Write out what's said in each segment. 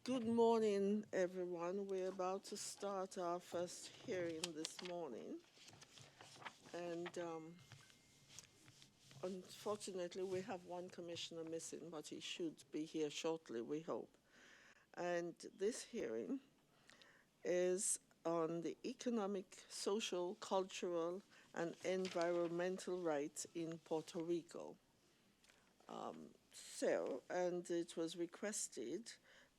Good morning, everyone. We're about to start our first hearing this morning. And unfortunately, we have one commissioner missing, but he should be here shortly, we hope. And this hearing is on the economic, social, cultural, and environmental rights in Puerto Rico. And it was requested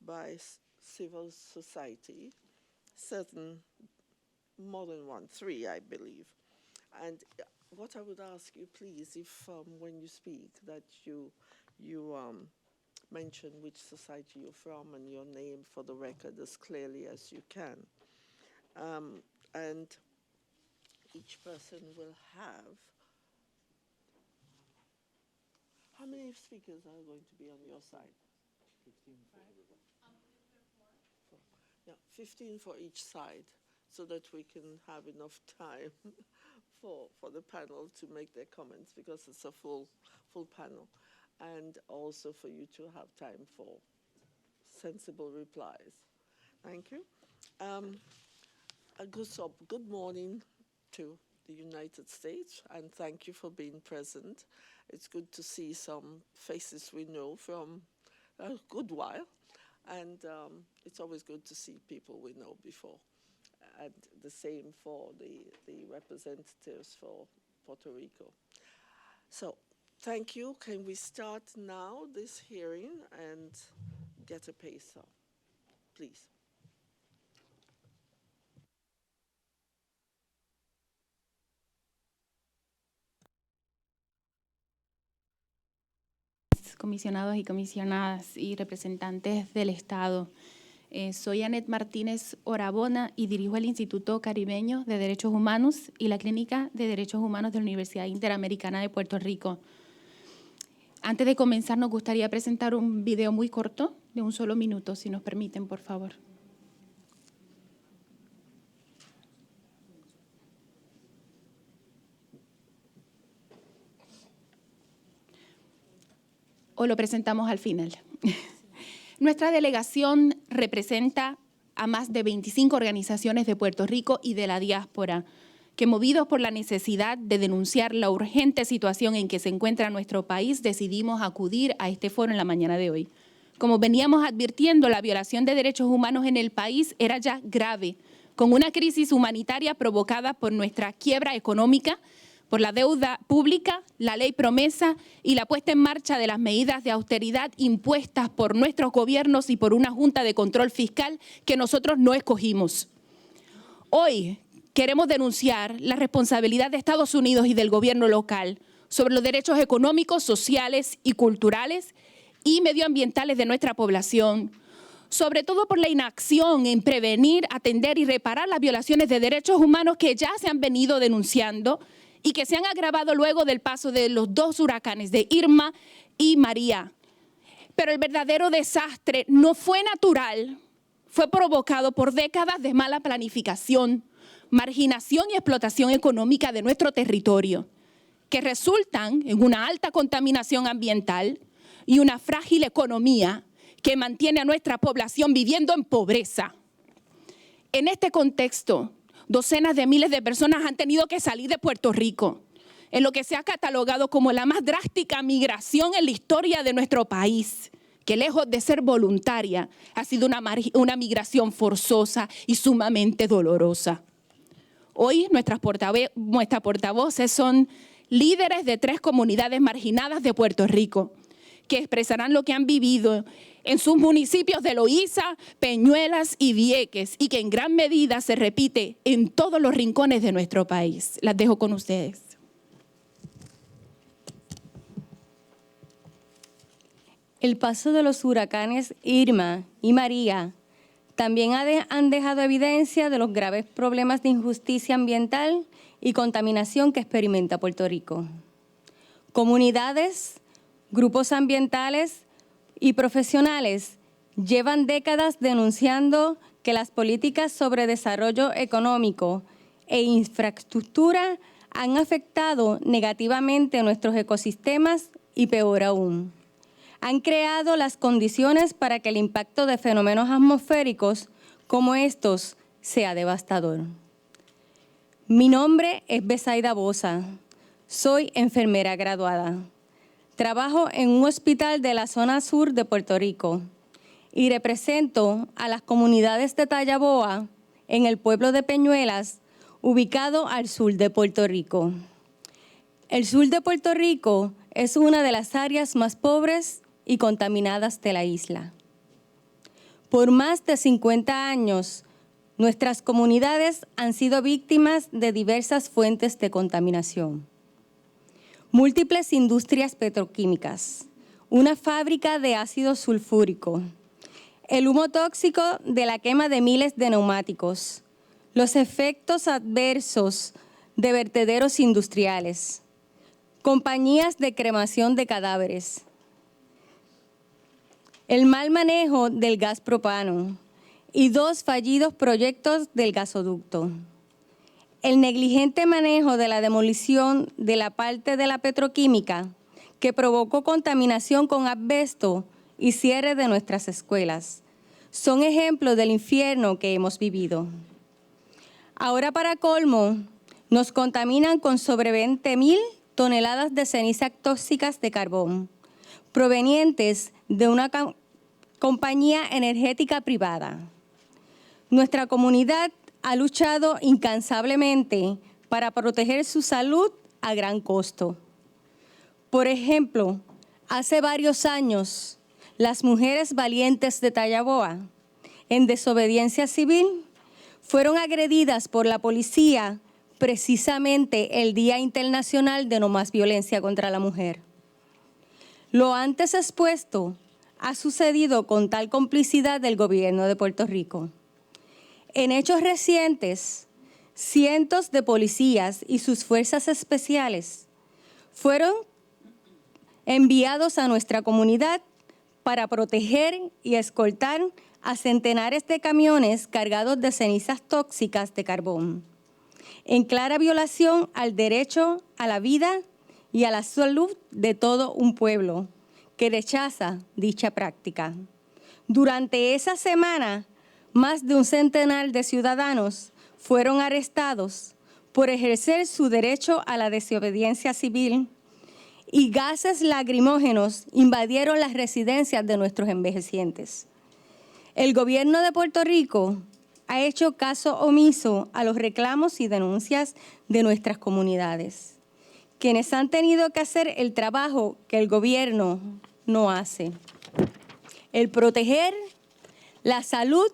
by civil society, certain, more than one, three, I believe. And what I would ask you, please, if when you speak, that you mention which society you're from and your name for the record as clearly as you can. And each person will have. How many speakers are going to be on your side? 15 for everybody. Yeah, 15 for each side, so that we can have enough time for the panel to make their comments, because it's a full panel, and also for you to have time for sensible replies. Thank you. Good morning to the United States, and thank you for being present. It's good to see some faces we know from a good while, and it's always good to see people we know before. And the same for the representatives for Puerto Rico. So, thank you. Can we start now this hearing and get a pace up, please? Comisionados y comisionadas y representantes del Estado. Soy Anet Martínez Orabona y dirijo el Instituto Caribeño de Derechos Humanos y la Clínica de Derechos Humanos de la Universidad Interamericana de Puerto Rico. Antes de comenzar, nos gustaría presentar un video muy corto, de un solo minuto, si nos permiten, por favor. O lo presentamos al final. Nuestra delegación representa a más de 25 organizaciones de Puerto Rico y de la diáspora, que movidos por la necesidad de denunciar la urgente situación en que se encuentra nuestro país, decidimos acudir a este foro en la mañana de hoy. Como veníamos advirtiendo, la violación de derechos humanos en el país era ya grave, con una crisis humanitaria provocada por nuestra quiebra económica, por la deuda pública, la ley promesa y la puesta en marcha de las medidas de austeridad impuestas por nuestros gobiernos y por una Junta de Control Fiscal que nosotros no escogimos. Hoy queremos denunciar la responsabilidad de Estados Unidos y del gobierno local sobre los derechos económicos, sociales y culturales y medioambientales de nuestra población, sobre todo por la inacción en prevenir, atender y reparar las violaciones de derechos humanos que ya se han venido denunciando y que se han agravado luego del paso de los dos huracanes de Irma y María. Pero el verdadero desastre no fue natural, fue provocado por décadas de mala planificación, marginación y explotación económica de nuestro territorio, que resultan en una alta contaminación ambiental y una frágil economía que mantiene a nuestra población viviendo en pobreza. En este contexto, docenas de miles de personas han tenido que salir de Puerto Rico, en lo que se ha catalogado como la más drástica migración en la historia de nuestro país, que lejos de ser voluntaria, ha sido una migración forzosa y sumamente dolorosa. Hoy nuestras portavoces son líderes de 3 comunidades marginadas de Puerto Rico, que expresarán lo que han vivido en sus municipios de Loíza, Peñuelas y Vieques, y que en gran medida se repite en todos los rincones de nuestro país. Las dejo con ustedes. El paso de los huracanes Irma y María también han dejado evidencia de los graves problemas de injusticia ambiental y contaminación que experimenta Puerto Rico. Comunidades, grupos ambientales y profesionales llevan décadas denunciando que las políticas sobre desarrollo económico e infraestructura han afectado negativamente nuestros ecosistemas y, peor aún, han creado las condiciones para que el impacto de fenómenos atmosféricos como estos sea devastador. Mi nombre es Besaida Bosa. Soy enfermera graduada. Trabajo en un hospital de la zona sur de Puerto Rico y represento a las comunidades de Tallaboa en el pueblo de Peñuelas, ubicado al sur de Puerto Rico. El sur de Puerto Rico es una de las áreas más pobres y contaminadas de la isla. Por más de 50 años, nuestras comunidades han sido víctimas de diversas fuentes de contaminación. Múltiples industrias petroquímicas, una fábrica de ácido sulfúrico, el humo tóxico de la quema de miles de neumáticos, los efectos adversos de vertederos industriales, compañías de cremación de cadáveres, el mal manejo del gas propano y 2 fallidos proyectos del gasoducto. El negligente manejo de la demolición de la parte de la petroquímica que provocó contaminación con asbesto y cierre de nuestras escuelas son ejemplos del infierno que hemos vivido. Ahora, para colmo, nos contaminan con sobre 20,000 toneladas de cenizas tóxicas de carbón, provenientes de una compañía energética privada. Nuestra comunidad ha luchado incansablemente para proteger su salud a gran costo. Por ejemplo, hace varios años, las mujeres valientes de Tallaboa, en desobediencia civil, fueron agredidas por la policía precisamente el Día Internacional de No Más Violencia contra la Mujer. Lo antes expuesto ha sucedido con tal complicidad del gobierno de Puerto Rico. En hechos recientes, cientos de policías y sus fuerzas especiales fueron enviados a nuestra comunidad para proteger y escoltar a centenares de camiones cargados de cenizas tóxicas de carbón, en clara violación al derecho a la vida y a la salud de todo un pueblo que rechaza dicha práctica. Durante esa semana, más de un centenar de ciudadanos fueron arrestados por ejercer su derecho a la desobediencia civil y gases lacrimógenos invadieron las residencias de nuestros envejecientes. El gobierno de Puerto Rico ha hecho caso omiso a los reclamos y denuncias de nuestras comunidades, quienes han tenido que hacer el trabajo que el gobierno no hace: el proteger la salud,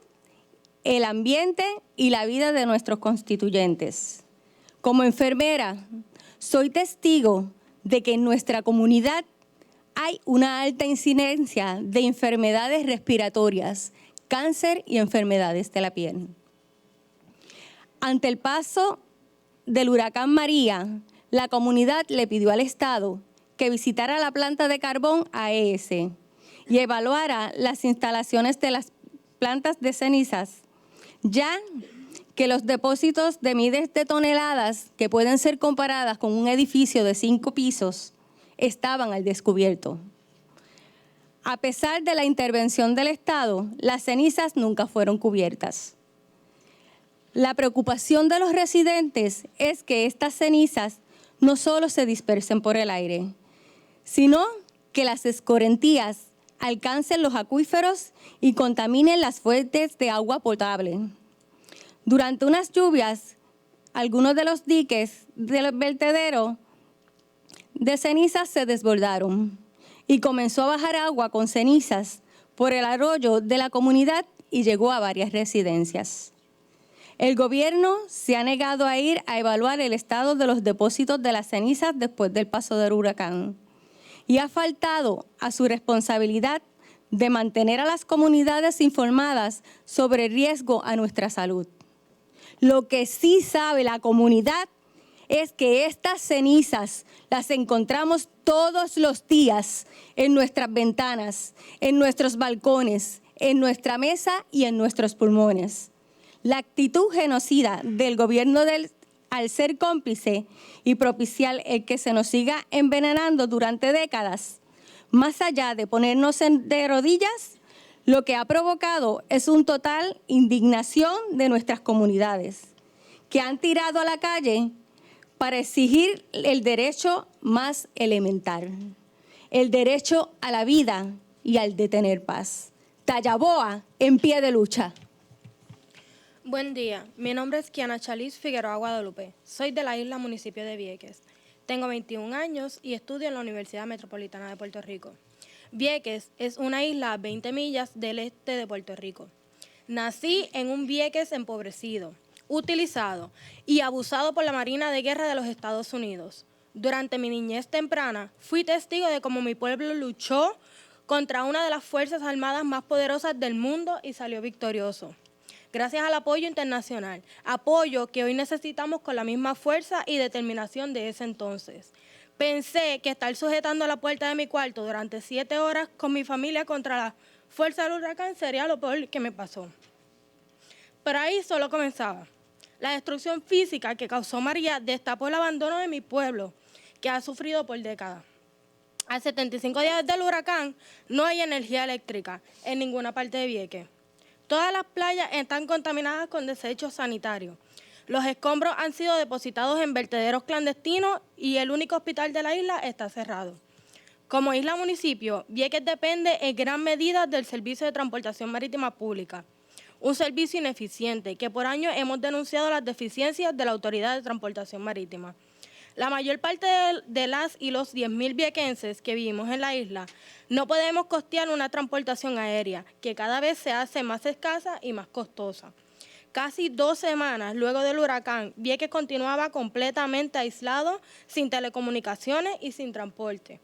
el ambiente y la vida de nuestros constituyentes. Como enfermera, soy testigo de que en nuestra comunidad hay una alta incidencia de enfermedades respiratorias, cáncer y enfermedades de la piel. Ante el paso del huracán María, la comunidad le pidió al Estado que visitara la planta de carbón AES y evaluara las instalaciones de las plantas de cenizas, ya que los depósitos de miles de toneladas, que pueden ser comparadas con un edificio de 5 pisos, estaban al descubierto. A pesar de la intervención del Estado, las cenizas nunca fueron cubiertas. La preocupación de los residentes es que estas cenizas no solo se dispersen por el aire, sino que las escorrentías alcancen los acuíferos y contaminen las fuentes de agua potable. Durante unas lluvias, algunos de los diques del vertedero de cenizas se desbordaron y comenzó a bajar agua con cenizas por el arroyo de la comunidad y llegó a varias residencias. El gobierno se ha negado a ir a evaluar el estado de los depósitos de las cenizas después del paso del huracán y ha faltado a su responsabilidad de mantener a las comunidades informadas sobre el riesgo a nuestra salud. Lo que sí sabe la comunidad es que estas cenizas las encontramos todos los días en nuestras ventanas, en nuestros balcones, en nuestra mesa y en nuestros pulmones. La actitud genocida del gobierno al ser cómplice y propiciar el que se nos siga envenenando durante décadas, más allá de ponernos de rodillas, lo que ha provocado es un total indignación de nuestras comunidades, que han tirado a la calle para exigir el derecho más elemental, el derecho a la vida y al de tener paz. Tallaboa, en pie de lucha. Buen día, mi nombre es Kiana Chaliz Figueroa Guadalupe. Soy de la isla municipio de Vieques. Tengo 21 años y estudio en la Universidad Metropolitana de Puerto Rico. Vieques es una isla a 20 millas del este de Puerto Rico. Nací en un Vieques empobrecido, utilizado y abusado por la Marina de Guerra de los Estados Unidos. Durante mi niñez temprana, fui testigo de cómo mi pueblo luchó contra una de las fuerzas armadas más poderosas del mundo y salió victorioso. Gracias al apoyo internacional, apoyo que hoy necesitamos con la misma fuerza y determinación de ese entonces. Pensé que estar sujetando la puerta de mi cuarto durante 7 horas con mi familia contra la fuerza del huracán sería lo peor que me pasó. Pero ahí solo comenzaba. La destrucción física que causó María destapó el abandono de mi pueblo, que ha sufrido por décadas. A 75 días del huracán no hay energía eléctrica en ninguna parte de Vieques. Todas las playas están contaminadas con desechos sanitarios. Los escombros han sido depositados en vertederos clandestinos y el único hospital de la isla está cerrado. Como isla municipio, Vieques depende en gran medida del servicio de transportación marítima pública, un servicio ineficiente que por años hemos denunciado las deficiencias de la Autoridad de Transportación Marítima. La mayor parte de las y los 10.000 viequenses que vivimos en la isla no podemos costear una transportación aérea que cada vez se hace más escasa y más costosa. Casi 2 semanas luego del huracán, Vieques continuaba completamente aislado, sin telecomunicaciones y sin transporte.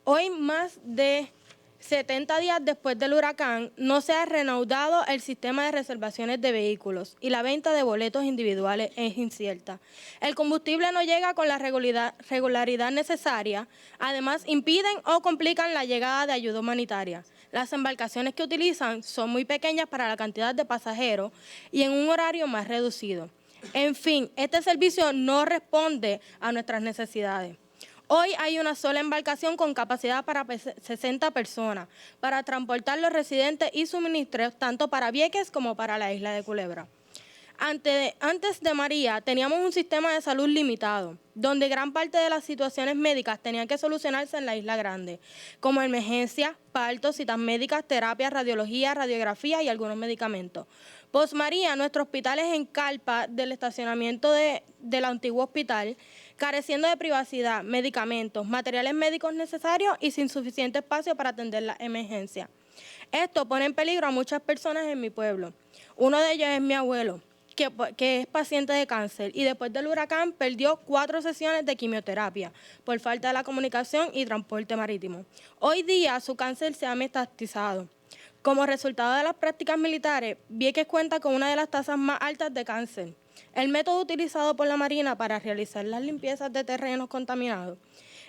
Hoy, más de 70 días después del huracán, no se ha reanudado el sistema de reservaciones de vehículos y la venta de boletos individuales es incierta. El combustible no llega con la regularidad necesaria. Además, impiden o complican la llegada de ayuda humanitaria. Las embarcaciones que utilizan son muy pequeñas para la cantidad de pasajeros y en un horario más reducido. En fin, este servicio no responde a nuestras necesidades. Hoy hay una sola embarcación con capacidad para 60 personas para transportar los residentes y suministros tanto para Vieques como para la isla de Culebra. Antes de María teníamos un sistema de salud limitado, donde gran parte de las situaciones médicas tenían que solucionarse en la Isla Grande, como emergencias, partos, citas médicas, terapias, radiología, radiografía y algunos medicamentos. Post María, nuestro hospital es en carpa del estacionamiento del antiguo hospital, careciendo de privacidad, medicamentos, materiales médicos necesarios y sin suficiente espacio para atender las emergencias. Esto pone en peligro a muchas personas en mi pueblo. Uno de ellos es mi abuelo, que es paciente de cáncer y después del huracán perdió 4 sesiones de quimioterapia por falta de la comunicación y transporte marítimo. Hoy día su cáncer se ha metastizado. Como resultado de las prácticas militares, Vieques cuenta con una de las tasas más altas de cáncer. El método utilizado por la Marina para realizar las limpiezas de terrenos contaminados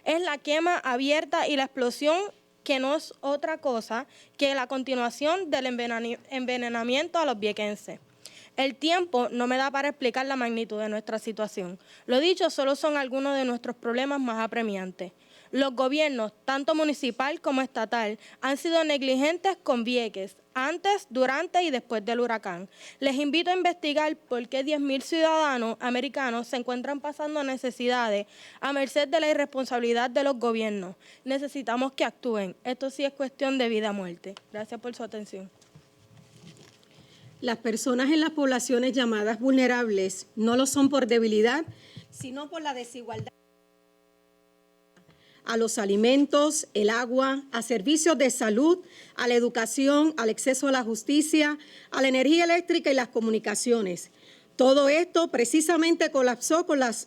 es la quema abierta y la explosión, que no es otra cosa que la continuación del envenenamiento a los viequenses. El tiempo no me da para explicar la magnitud de nuestra situación. Lo dicho, solo son algunos de nuestros problemas más apremiantes. Los gobiernos, tanto municipal como estatal, han sido negligentes con Vieques, antes, durante y después del huracán. Les invito a investigar por qué 10.000 ciudadanos americanos se encuentran pasando necesidades a merced de la irresponsabilidad de los gobiernos. Necesitamos que actúen. Esto sí es cuestión de vida o muerte. Gracias por su atención. Las personas en las poblaciones llamadas vulnerables no lo son por debilidad, sino por la desigualdad a los alimentos, el agua, a servicios de salud, a la educación, al acceso a la justicia, a la energía eléctrica y las comunicaciones. Todo esto precisamente colapsó con los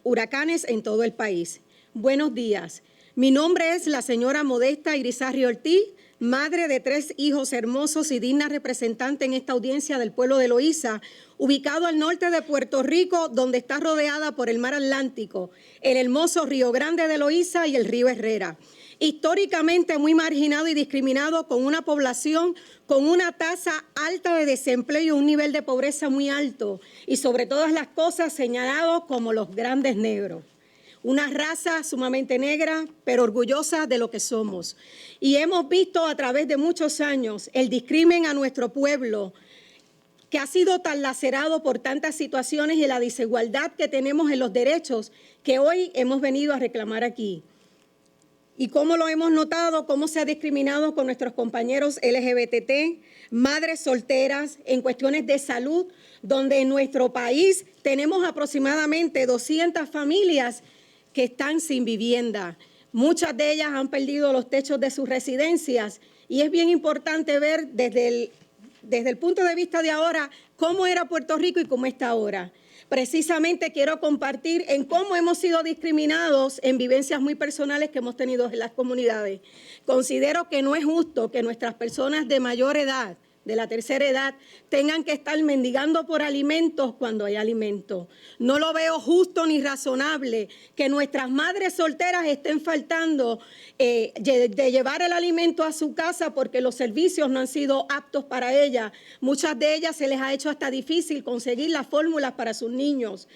huracanes en todo el país. Buenos días. Mi nombre es la señora Modesta Irizarry Ortiz, madre de 3 hijos hermosos y digna representante en esta audiencia del pueblo de Loíza, ubicado al norte de Puerto Rico, donde está rodeada por el mar Atlántico, el hermoso Río Grande de Loíza y el río Herrera. Históricamente muy marginado y discriminado, con una población con una tasa alta de desempleo y un nivel de pobreza muy alto, y sobre todas las cosas señalado como los grandes negros. una raza sumamente negra, pero orgullosa de lo que somos. Y hemos visto a través de muchos años el discrimen a nuestro pueblo, que ha sido tan lacerado por tantas situaciones y la desigualdad que tenemos en los derechos que hoy hemos venido a reclamar aquí. Y cómo lo hemos notado, cómo se ha discriminado con nuestros compañeros LGBT, madres solteras, en cuestiones de salud, donde en nuestro país tenemos aproximadamente 200 familias que están sin vivienda. Muchas de ellas han perdido los techos de sus residencias y es bien importante ver desde el punto de vista de ahora cómo era Puerto Rico y cómo está ahora. Precisamente quiero compartir en cómo hemos sido discriminados en vivencias muy personales que hemos tenido en las comunidades. Considero que no es justo que nuestras personas de mayor edad, de la tercera edad, tengan que estar mendigando por alimentos cuando hay alimentos. No lo veo justo ni razonable que nuestras madres solteras estén faltando de llevar el alimento a su casa porque los servicios no han sido aptos para ellas. Muchas de ellas se les ha hecho hasta difícil conseguir las fórmulas para sus niños.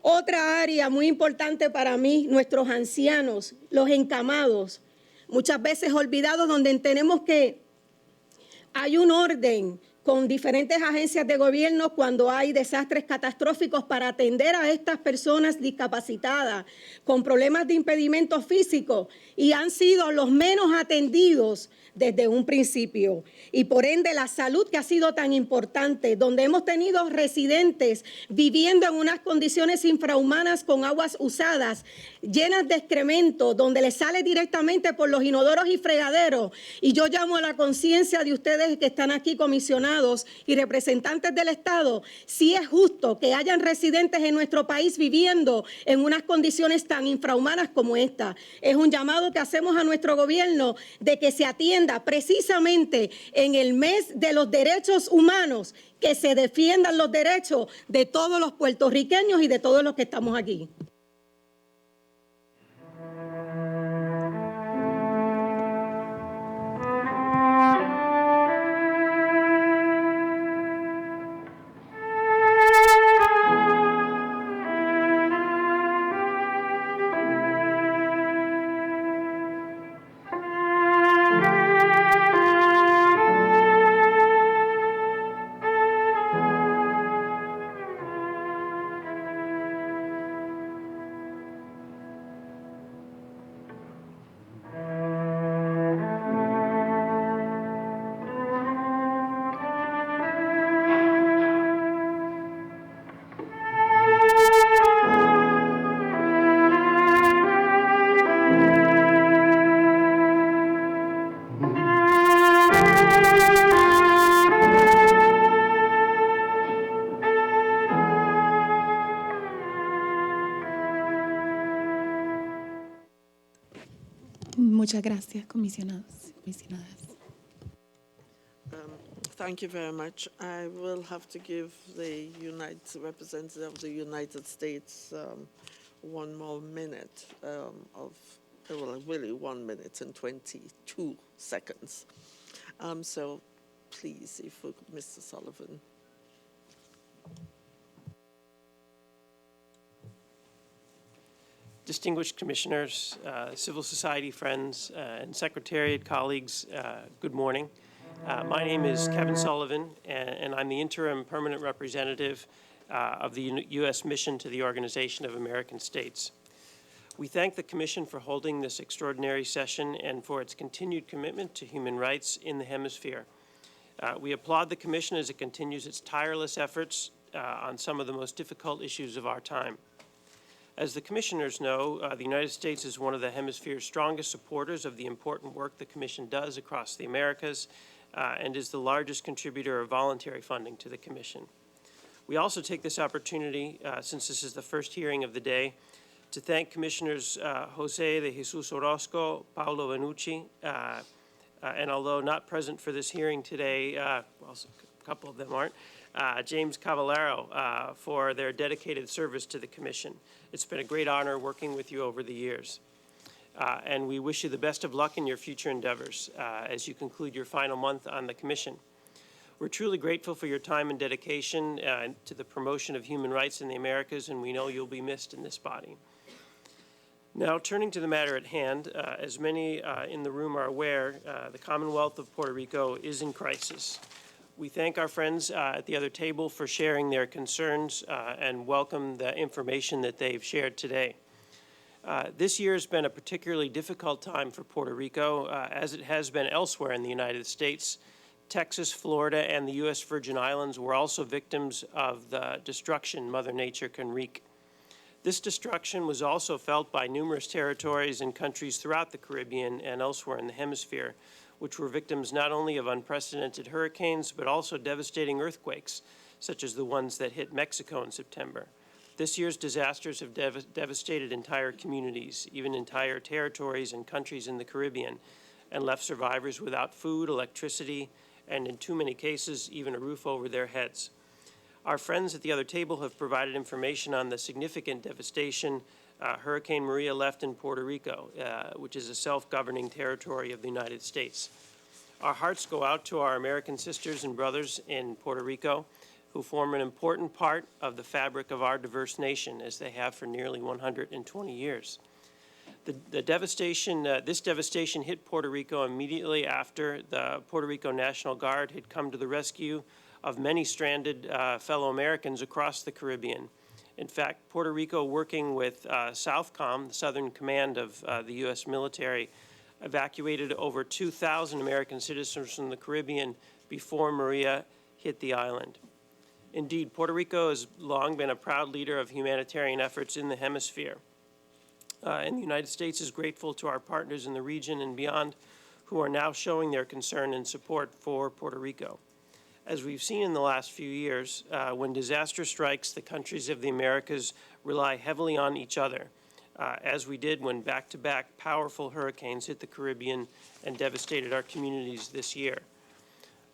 Otra área muy importante para mí, nuestros ancianos, los encamados, muchas veces olvidados, donde tenemos que hay un orden con diferentes agencias de gobierno cuando hay desastres catastróficos para atender a estas personas discapacitadas con problemas de impedimentos físicos y han sido los menos atendidos desde un principio. Y por ende la salud que ha sido tan importante, donde hemos tenido residentes viviendo en unas condiciones infrahumanas con aguas usadas, llenas de excremento, donde les sale directamente por los inodoros y fregaderos. Y yo llamo a la conciencia de ustedes que están aquí comisionados y representantes del Estado, si es justo que hayan residentes en nuestro país viviendo en unas condiciones tan infrahumanas como esta. Es un llamado que hacemos a nuestro gobierno de que se atienda precisamente en el mes de los derechos humanos, que se defiendan los derechos de todos los puertorriqueños y de todos los que estamos aquí. Muchas gracias, comisionados, comisionadas. Thank you very much. I will have to give the representative of the United States 1 more minute really 1 minute and 22 seconds. So please, if we could, Mr. Sullivan. Distinguished commissioners, civil society friends, and secretariat colleagues, good morning. My name is Kevin Sullivan, and I'm the interim permanent representative of the U.S. mission to the Organization of American States. We thank the Commission for holding this extraordinary session and for its continued commitment to human rights in the hemisphere. We applaud the Commission as it continues its tireless efforts on some of the most difficult issues of our time. As the commissioners know, the United States is one of the hemisphere's strongest supporters of the important work the Commission does across the Americas and is the largest contributor of voluntary funding to the Commission. We also take this opportunity, since this is the first hearing of the day, to thank Commissioners Jose de Jesus Orozco, Paolo Vannucci, and although not present for this hearing today, well, a couple of them aren't, James Cavallaro for their dedicated service to the Commission. It's been a great honor working with you over the years. And we wish you the best of luck in your future endeavors as you conclude your final month on the Commission. We're truly grateful for your time and dedication to the promotion of human rights in the Americas, and we know you'll be missed in this body. Now, turning to the matter at hand, as many in the room are aware, the Commonwealth of Puerto Rico is in crisis. We thank our friends at the other table for sharing their concerns and welcome the information that they've shared today. This year has been a particularly difficult time for Puerto Rico, as it has been elsewhere in the United States. Texas, Florida, and the U.S. Virgin Islands were also victims of the destruction Mother Nature can wreak. This destruction was also felt by numerous territories and countries throughout the Caribbean and elsewhere in the hemisphere, which were victims not only of unprecedented hurricanes, but also devastating earthquakes, such as the ones that hit Mexico in September. This year's disasters have devastated entire communities, even entire territories and countries in the Caribbean, and left survivors without food, electricity, and in too many cases, even a roof over their heads. Our friends at the other table have provided information on the significant devastation Hurricane Maria left in Puerto Rico, which is a self-governing territory of the United States. Our hearts go out to our American sisters and brothers in Puerto Rico, who form an important part of the fabric of our diverse nation, as they have for nearly 120 years. This devastation hit Puerto Rico immediately after the Puerto Rico National Guard had come to the rescue of many stranded fellow Americans across the Caribbean. In fact, Puerto Rico, working with Southcom, the Southern Command of the U.S. military, evacuated over 2,000 American citizens from the Caribbean before Maria hit the island. Indeed, Puerto Rico has long been a proud leader of humanitarian efforts in the hemisphere. And the United States is grateful to our partners in the region and beyond who are now showing their concern and support for Puerto Rico. As we've seen in the last few years, when disaster strikes, the countries of the Americas rely heavily on each other, as we did when back-to-back powerful hurricanes hit the Caribbean and devastated our communities this year.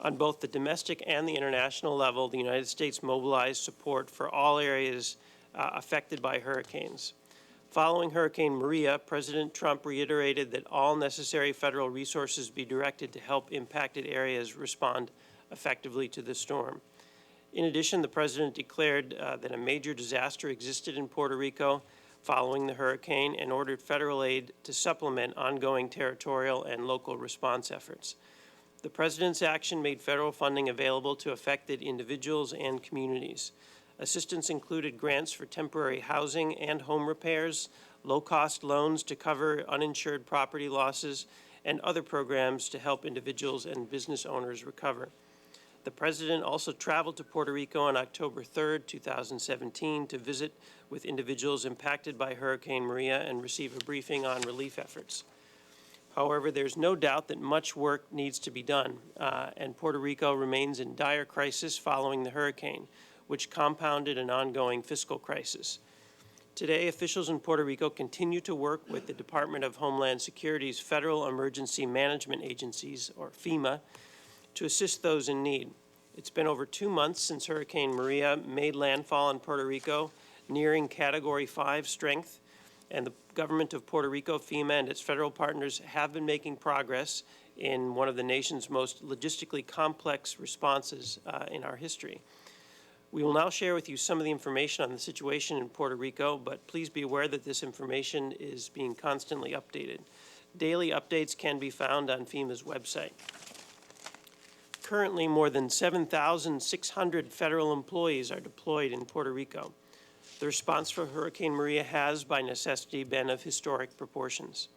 On both the domestic and the international level, the United States mobilized support for all areas affected by hurricanes. Following Hurricane Maria, President Trump reiterated that all necessary federal resources be directed to help impacted areas respond effectively to the storm. In addition, the President declared that a major disaster existed in Puerto Rico following the hurricane and ordered federal aid to supplement ongoing territorial and local response efforts. The President's action made federal funding available to affected individuals and communities. Assistance included grants for temporary housing and home repairs, low-cost loans to cover uninsured property losses, and other programs to help individuals and business owners recover. The President also traveled to Puerto Rico on October 3rd, 2017 to visit with individuals impacted by Hurricane Maria and receive a briefing on relief efforts. However, there's no doubt that much work needs to be done, and Puerto Rico remains in dire crisis following the hurricane, which compounded an ongoing fiscal crisis. Today, officials in Puerto Rico continue to work with the Department of Homeland Security's Federal Emergency Management Agencies, or FEMA, to assist those in need. It's been over 2 months since Hurricane Maria made landfall in Puerto Rico, nearing Category 5 strength, and the government of Puerto Rico, FEMA, and its federal partners have been making progress in one of the nation's most logistically complex responses in our history. We will now share with you some of the information on the situation in Puerto Rico, but please be aware that this information is being constantly updated. Daily updates can be found on FEMA's website. Currently, more than 7,600 federal employees are deployed in Puerto Rico. The response for Hurricane Maria has, by necessity, been of historic proportions.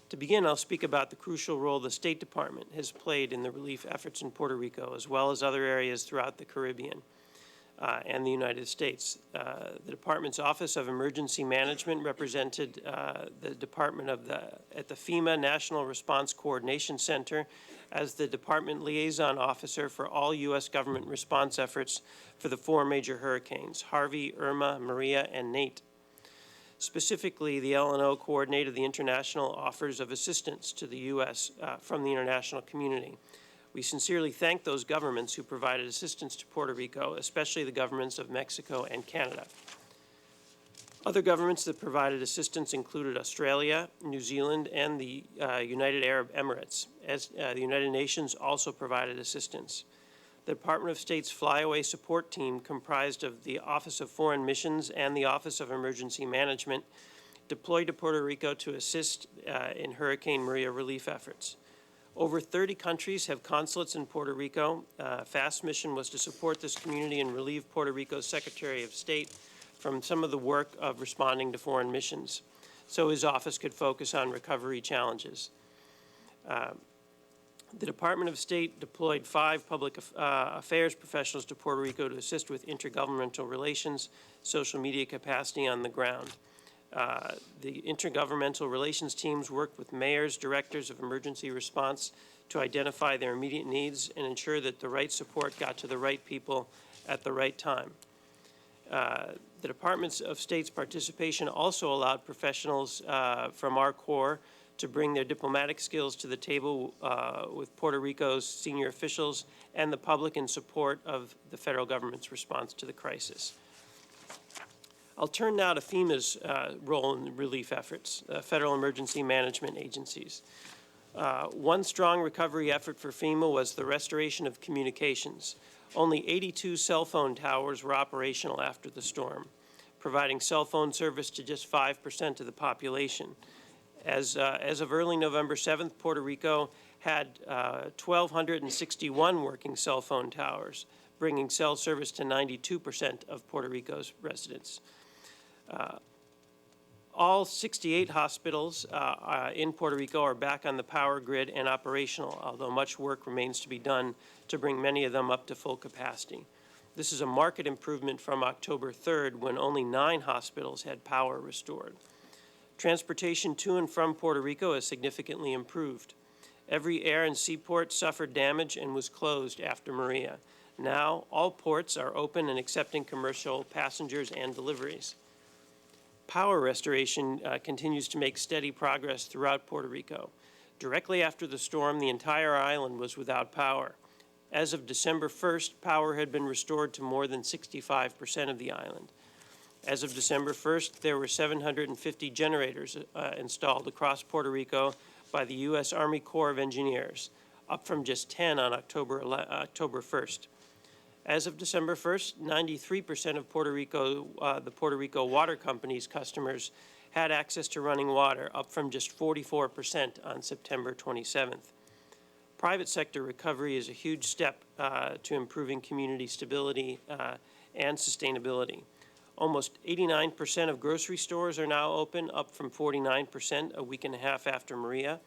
To begin, I'll speak about the crucial role the State Department has played in the relief efforts in Puerto Rico, as well as other areas throughout the Caribbean and the United States. The Department's Office of Emergency Management represented the Department at the FEMA National Response Coordination Center as the Department Liaison Officer for all U.S. government response efforts for the 4 major hurricanes, Harvey, Irma, Maria, and Nate. Specifically, the LNO coordinated the international offers of assistance to the U.S. From the international community. We sincerely thank those governments who provided assistance to Puerto Rico, especially the governments of Mexico and Canada. Other governments that provided assistance included Australia, New Zealand, and the United Arab Emirates, as the United Nations also provided assistance. The Department of State's Flyaway Support Team, comprised of the Office of Foreign Missions and the Office of Emergency Management, deployed to Puerto Rico to assist in Hurricane Maria relief efforts. Over 30 countries have consulates in Puerto Rico. FAST's mission was to support this community and relieve Puerto Rico's Secretary of State from some of the work of responding to foreign missions, so his office could focus on recovery challenges. The Department of State deployed 5 public affairs professionals to Puerto Rico to assist with intergovernmental relations, social media capacity on the ground. The intergovernmental relations teams worked with mayors, directors of emergency response to identify their immediate needs and ensure that the right support got to the right people at the right time. The Department of State's participation also allowed professionals from our Corps to bring their diplomatic skills to the table with Puerto Rico's senior officials and the public in support of the federal government's response to the crisis. I'll turn now to FEMA's role in relief efforts, federal emergency management agencies. One strong recovery effort for FEMA was the restoration of communications. Only 82 cell phone towers were operational after the storm, providing cell phone service to just 5% of the population. As of early November 7th, Puerto Rico had 1,261 working cell phone towers, bringing cell service to 92% of Puerto Rico's residents. All 68 hospitals in Puerto Rico are back on the power grid and operational, although much work remains to be done to bring many of them up to full capacity. This is a marked improvement from October 3rd, when only 9 hospitals had power restored. Transportation to and from Puerto Rico has significantly improved. Every air and seaport suffered damage and was closed after Maria. Now, all ports are open and accepting commercial passengers and deliveries. Power restoration continues to make steady progress throughout Puerto Rico. Directly after the storm, the entire island was without power. As of December 1st, power had been restored to more than 65% of the island. As of December 1st, there were 750 generators installed across Puerto Rico by the U.S. Army Corps of Engineers, up from just 10 on October 1st. As of December 1st, 93% of the Puerto Rico Water Company's customers had access to running water, up from just 44% on September 27th. Private sector recovery is a huge step to improving community stability and sustainability. Almost 89% of grocery stores are now open, up from 49% a week and a half after Maria.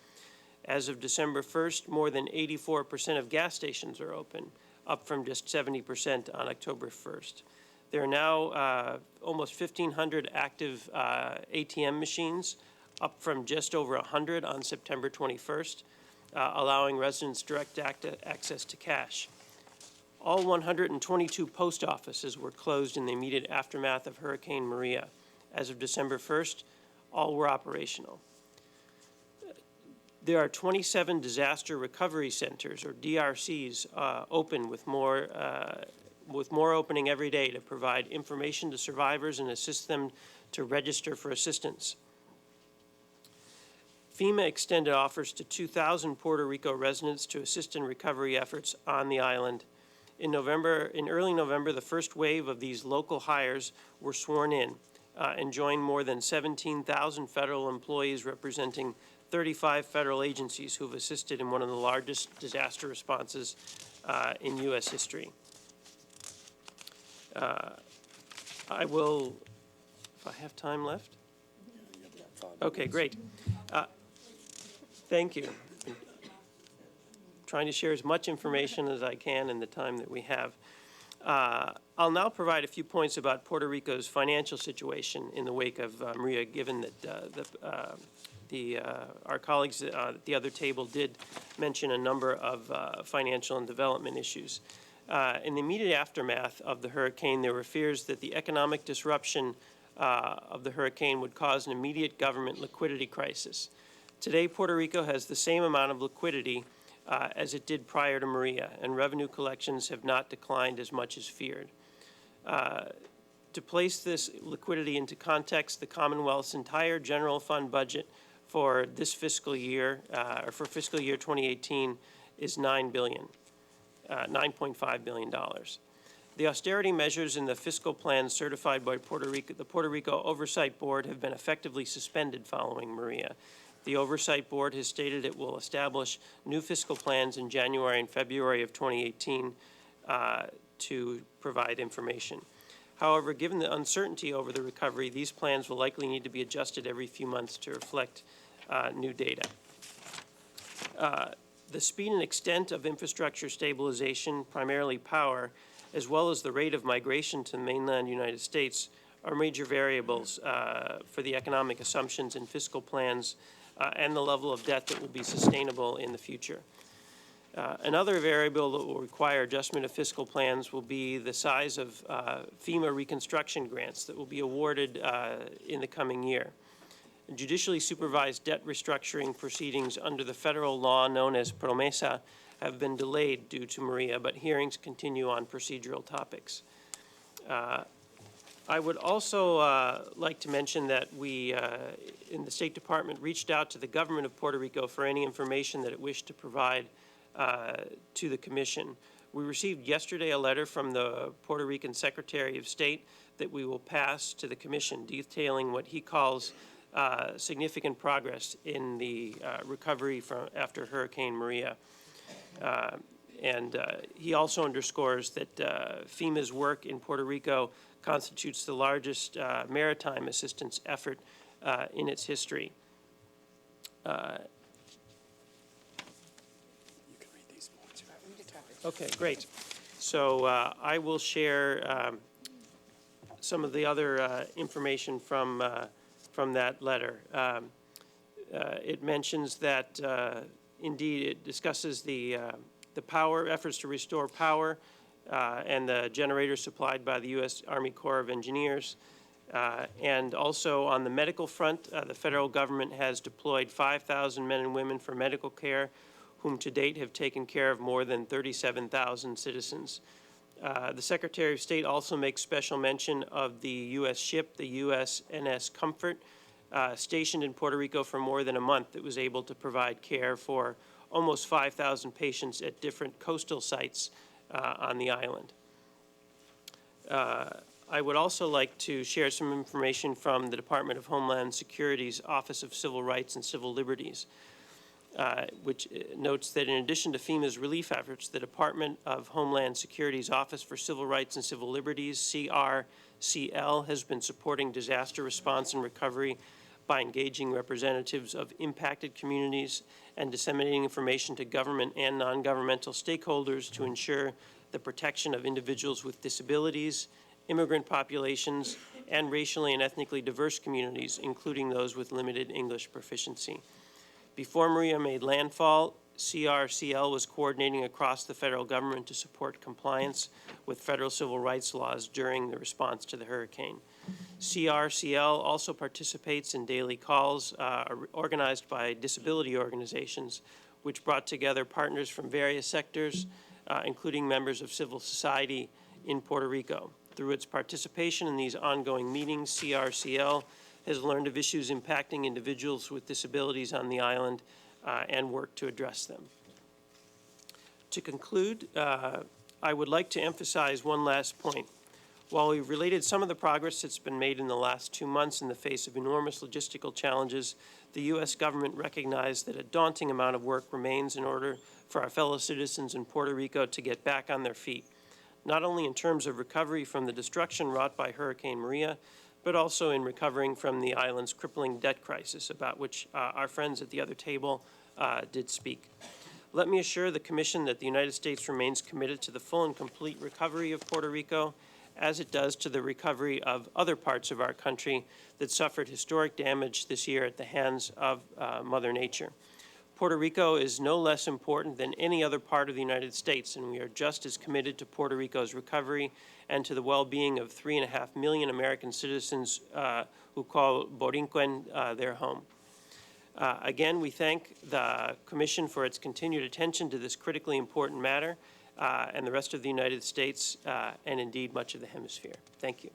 As of December 1st, more than 84% of gas stations are open, up from just 70% on October 1st. There are now almost 1,500 active ATM machines, up from just over 100 on September 21st, allowing residents direct access to cash. All 122 post offices were closed in the immediate aftermath of Hurricane Maria. As of December 1st, all were operational. There are 27 disaster recovery centers, or DRCs, open with more opening every day to provide information to survivors and assist them to register for assistance. FEMA extended offers to 2,000 Puerto Rico residents to assist in recovery efforts on the island. In early November, the first wave of these local hires were sworn in and joined more than 17,000 federal employees representing 35 federal agencies who have assisted in one of the largest disaster responses in U.S. history. I will, if I have time left. Okay, great. Thank you. Trying to share as much information as I can in the time that we have. I'll now provide a few points about Puerto Rico's financial situation in the wake of Maria, given that our colleagues at the other table did mention a number of financial and development issues. In the immediate aftermath of the hurricane, there were fears that the economic disruption of the hurricane would cause an immediate government liquidity crisis. Today, Puerto Rico has the same amount of liquidity as it did prior to Maria, and revenue collections have not declined as much as feared. To place this liquidity into context, the Commonwealth's entire general fund budget for this fiscal year, or for fiscal year 2018, is $9.5 billion. The austerity measures in the fiscal plan certified by the Puerto Rico Oversight Board have been effectively suspended following Maria. The Oversight Board has stated it will establish new fiscal plans in January and February of 2018 to provide information. However, given the uncertainty over the recovery, these plans will likely need to be adjusted every few months to reflect new data. The speed and extent of infrastructure stabilization, primarily power, as well as the rate of migration to the mainland United States are major variables for the economic assumptions in fiscal plans and the level of debt that will be sustainable in the future. Another variable that will require adjustment of fiscal plans will be the size of FEMA reconstruction grants that will be awarded in the coming year. Judicially supervised debt restructuring proceedings under the federal law known as PROMESA have been delayed due to Maria, but hearings continue on procedural topics. I would also like to mention that we, in the State Department, reached out to the government of Puerto Rico for any information that it wished to provide to the Commission. We received yesterday a letter from the Puerto Rican Secretary of State that we will pass to the Commission, detailing what he calls significant progress in the recovery from after Hurricane Maria. He also underscores that FEMA's work in Puerto Rico constitutes the largest maritime assistance effort in its history. Okay, great. So I will share some of the other information from that letter. It mentions that, indeed, it discusses the power efforts to restore power and the generators supplied by the U.S. Army Corps of Engineers. And also on the medical front, the federal government has deployed 5,000 men and women for medical care, whom to date have taken care of more than 37,000 citizens. The Secretary of State also makes special mention of the U.S. ship, the USNS Comfort, stationed in Puerto Rico for more than a month, that was able to provide care for almost 5,000 patients at different coastal sites on the island. I would also like to share some information from the Department of Homeland Security's Office of Civil Rights and Civil Liberties, which notes that in addition to FEMA's relief efforts, the Department of Homeland Security's Office for Civil Rights and Civil Liberties, CRCL, has been supporting disaster response and recovery by engaging representatives of impacted communities and disseminating information to government and non-governmental stakeholders to ensure the protection of individuals with disabilities, immigrant populations, and racially and ethnically diverse communities, including those with limited English proficiency. Before Maria made landfall, CRCL was coordinating across the federal government to support compliance with federal civil rights laws during the response to the hurricane. CRCL also participates in daily calls organized by disability organizations, which brought together partners from various sectors, including members of civil society in Puerto Rico. Through its participation in these ongoing meetings, CRCL has learned of issues impacting individuals with disabilities on the island and worked to address them. To conclude, I would like to emphasize one last point. While we've related some of the progress that's been made in the last 2 months in the face of enormous logistical challenges, the U.S. government recognized that a daunting amount of work remains in order for our fellow citizens in Puerto Rico to get back on their feet, not only in terms of recovery from the destruction wrought by Hurricane Maria, but also in recovering from the island's crippling debt crisis, about which our friends at the other table did speak. Let me assure the Commission that the United States remains committed to the full and complete recovery of Puerto Rico, as it does to the recovery of other parts of our country that suffered historic damage this year at the hands of Mother Nature. Puerto Rico is no less important than any other part of the United States, and we are just as committed to Puerto Rico's recovery and to the well-being of 3.5 million American citizens who call Borinquen their home. Again, we thank the Commission for its continued attention to this critically important matter and the rest of the United States and indeed much of the hemisphere. Thank you.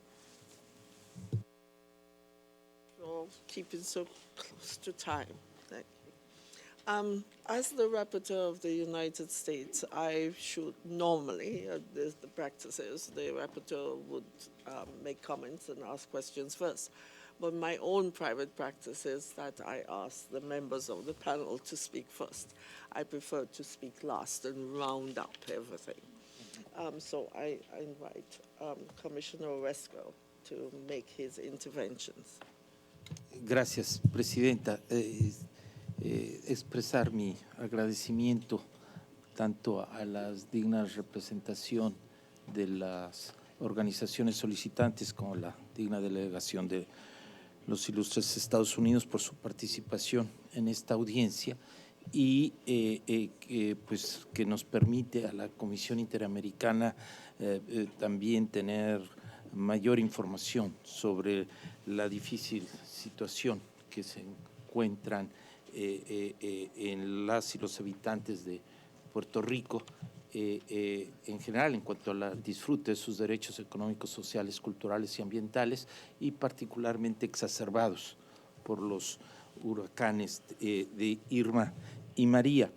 For keeping so close to time. Thank you. As the rapporteur of the United States, I should normally, the practice is, the rapporteur would make comments and ask questions first. But my own private practice is that I ask the members of the panel to speak first. I prefer to speak last and round up everything. So I invite Commissioner Orozco to make his interventions. Gracias, Presidenta. Expresar mi agradecimiento tanto a la digna representación de las organizaciones solicitantes como la digna delegación de los ilustres Estados Unidos por su participación en esta audiencia y que nos permite a la Comisión Interamericana también tener mayor información sobre la difícil situación que se encuentran en las y los habitantes de Puerto Rico en general en cuanto al disfrute de sus derechos económicos, sociales, culturales y ambientales y particularmente exacerbados por los huracanes de Irma y María.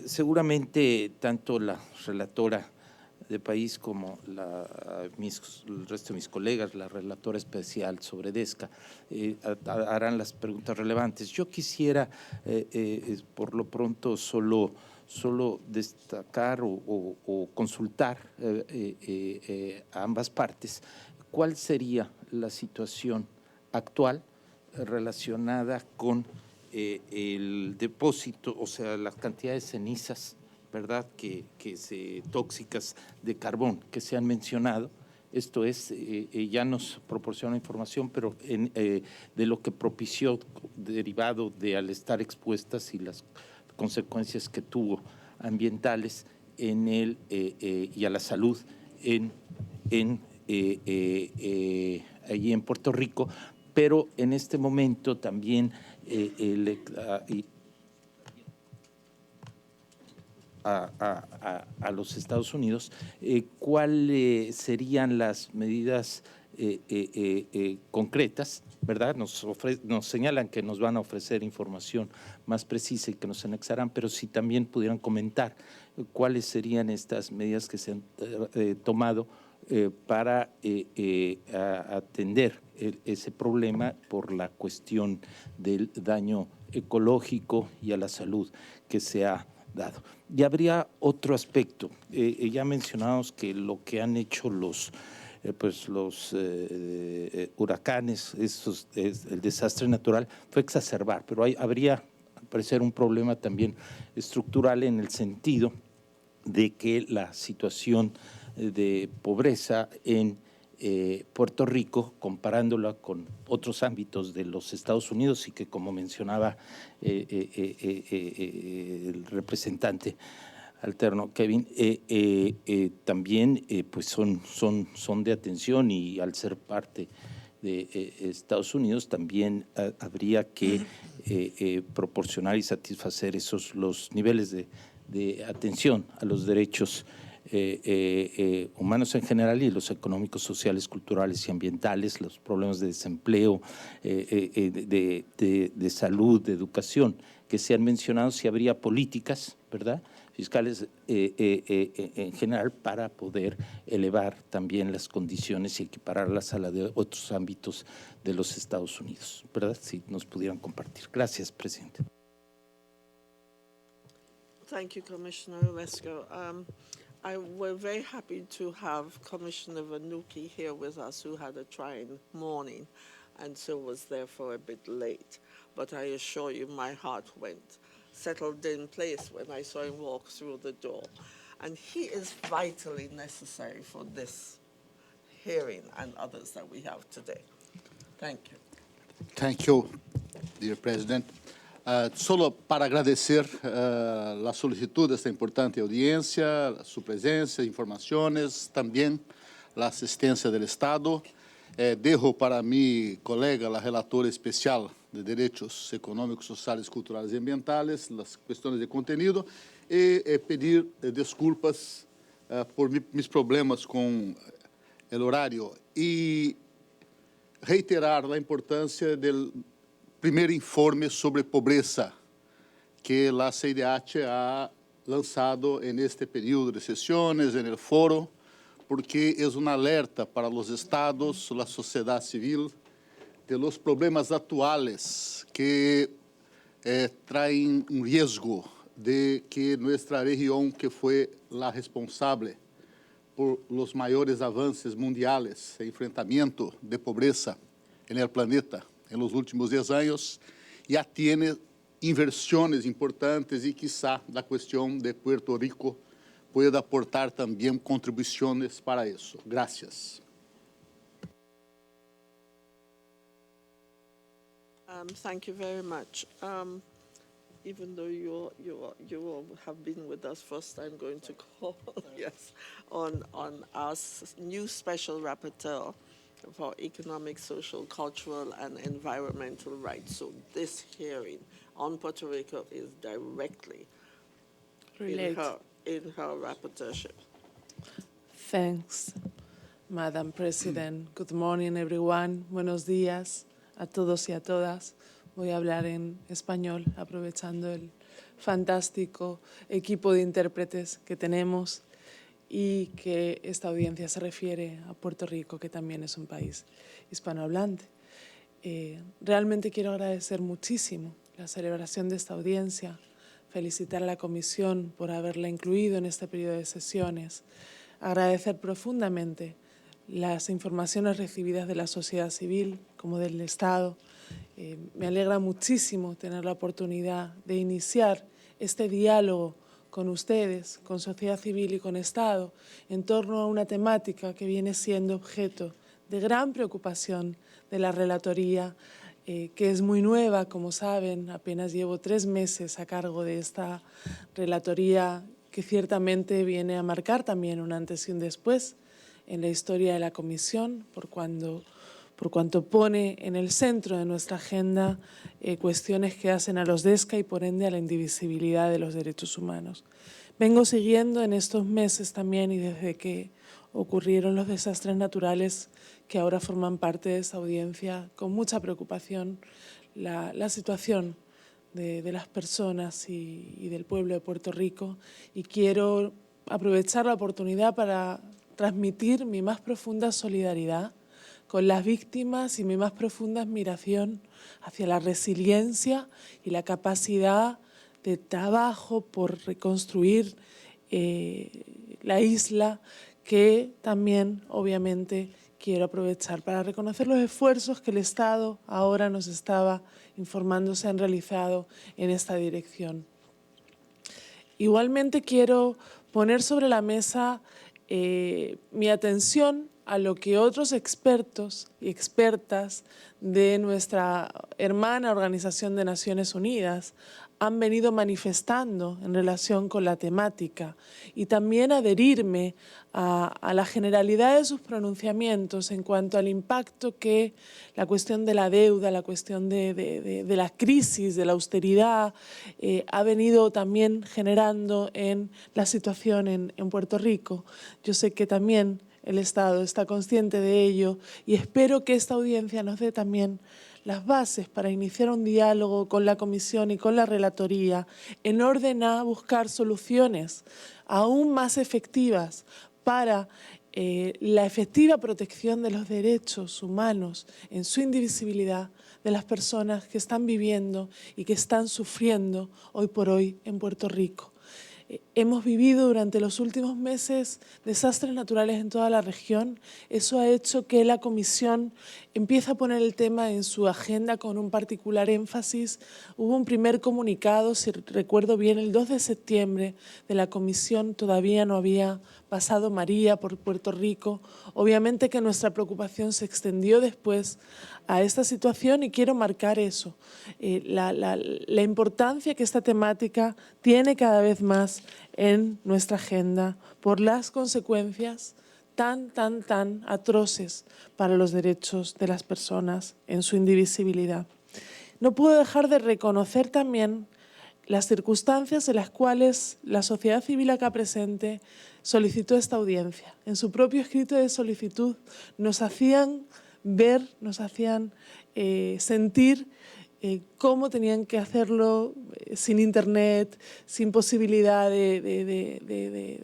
Seguramente tanto la relatora de país como el resto de mis colegas, la relatora especial sobre DESCA, harán las preguntas relevantes. Yo quisiera, por lo pronto, solo destacar o consultar a ambas partes cuál sería la situación actual relacionada con el depósito, o sea, las cantidades de cenizas, ¿verdad?, tóxicas de carbón que se han mencionado. Esto es, ya nos proporciona información, pero de lo que propició derivado de al estar expuestas y las consecuencias que tuvo ambientales y a la salud allí en Puerto Rico, pero en este momento también a los Estados Unidos, ¿cuáles serían las medidas concretas, ¿verdad? Nos señalan que nos van a ofrecer información más precisa y que nos anexarán, pero si también pudieran comentar cuáles serían estas medidas que se han tomado para atender ese problema por la cuestión del daño ecológico y a la salud que se ha dado. Y habría otro aspecto. Ya mencionamos que lo que han hecho los huracanes, el desastre natural, fue exacerbar, pero habría, al parecer, un problema también estructural en el sentido de que la situación de pobreza en Puerto Rico, comparándola con otros ámbitos de los Estados Unidos y que, como mencionaba el representante alterno Kevin, también pues son de atención, y al ser parte de Estados Unidos también habría que proporcionar y satisfacer los niveles de atención a los derechos humanos en general y los económicos, sociales, culturales y ambientales, los problemas de desempleo, de salud, de educación que se han mencionado, si habría políticas, ¿verdad?, fiscales en general para poder elevar también las condiciones y equipararlas a las de otros ámbitos de los Estados Unidos, ¿verdad? Si nos pudieran compartir. Gracias, presidente. Thank you, Commissioner Orozco. We're very happy to have Commissioner Vanucci here with us, who had a trying morning and so was therefore a bit late. But I assure you my heart settled in place when I saw him walk through the door. And he is vitally necessary for this hearing and others that we have today. Thank you. Thank you, dear President. Solo para agradecer la solicitud de esta importante audiencia, su presencia, informaciones, también la asistencia del Estado. Dejo para mi colega, la relatora especial de Derechos Económicos, Sociales, Culturales y Ambientales, las cuestiones de contenido, y pedir disculpas por mis problemas con el horario y reiterar la importancia del primer informe sobre pobreza que la CIDH ha lanzado en este periodo de sesiones, en el foro, porque es una alerta para los estados, la sociedad civil, de los problemas actuales que traen un riesgo de que nuestra región, que fue la responsable por los mayores avances mundiales en enfrentamiento de pobreza en el planeta en los últimos 10 años, ya tiene inversiones importantes y quizá la cuestión de Puerto Rico pueda aportar también contribuciones para eso. Gracias. Thank you very much. Even though you have been with us first, I'm going to call on our new special rapporteur for economic, social, cultural, and environmental rights. So this hearing on Puerto Rico is directly in her rapporteurship. Thanks, Madam President. Good morning, everyone. Buenos días a todos y a todas. Voy a hablar en español, aprovechando el fantástico equipo de intérpretes que tenemos y que esta audiencia se refiere a Puerto Rico, que también es un país hispanohablante. Realmente quiero agradecer muchísimo la celebración de esta audiencia, felicitar a la Comisión por haberla incluido en este periodo de sesiones, agradecer profundamente las informaciones recibidas de la sociedad civil como del Estado. Me alegra muchísimo tener la oportunidad de iniciar este diálogo con ustedes, con sociedad civil y con Estado, en torno a una temática que viene siendo objeto de gran preocupación de la relatoría, que es muy nueva, como saben. Apenas llevo 3 meses a cargo de esta relatoría, que ciertamente viene a marcar también un antes y un después en la historia de la Comisión, por cuanto pone en el centro de nuestra agenda cuestiones que hacen a los DESCA y por ende a la indivisibilidad de los derechos humanos. Vengo siguiendo en estos meses también, y desde que ocurrieron los desastres naturales que ahora forman parte de esta audiencia, con mucha preocupación la situación de las personas y del pueblo de Puerto Rico, y quiero aprovechar la oportunidad para transmitir mi más profunda solidaridad con las víctimas y mi más profunda admiración hacia la resiliencia y la capacidad de trabajo por reconstruir la isla, que también, obviamente, quiero aprovechar para reconocer los esfuerzos que el Estado ahora nos estaba informando se han realizado en esta dirección. Igualmente quiero poner sobre la mesa mi atención a lo que otros expertos y expertas de nuestra hermana Organización de Naciones Unidas han venido manifestando en relación con la temática, y también adherirme a la generalidad de sus pronunciamientos en cuanto al impacto que la cuestión de la deuda, la cuestión de la crisis, de la austeridad, ha venido también generando en la situación en Puerto Rico. Yo sé que también el Estado está consciente de ello, y espero que esta audiencia nos dé también las bases para iniciar un diálogo con la Comisión y con la Relatoría en orden a buscar soluciones aún más efectivas para la efectiva protección de los derechos humanos en su indivisibilidad de las personas que están viviendo y que están sufriendo hoy por hoy en Puerto Rico. Hemos vivido durante los últimos meses desastres naturales en toda la región. Eso ha hecho que la Comisión empiece a poner el tema en su agenda con un particular énfasis. Hubo un primer comunicado, si recuerdo bien, el 2 de septiembre de la Comisión. Todavía no había pasado María por Puerto Rico. Obviamente que nuestra preocupación se extendió después a esta situación, y quiero marcar eso, la importancia que esta temática tiene cada vez más en nuestra agenda por las consecuencias tan atroces para los derechos de las personas en su indivisibilidad. No puedo dejar de reconocer también las circunstancias en las cuales la sociedad civil acá presente solicitó esta audiencia. En su propio escrito de solicitud nos hacían ver, nos hacían sentir cómo tenían que hacerlo sin internet, sin posibilidad de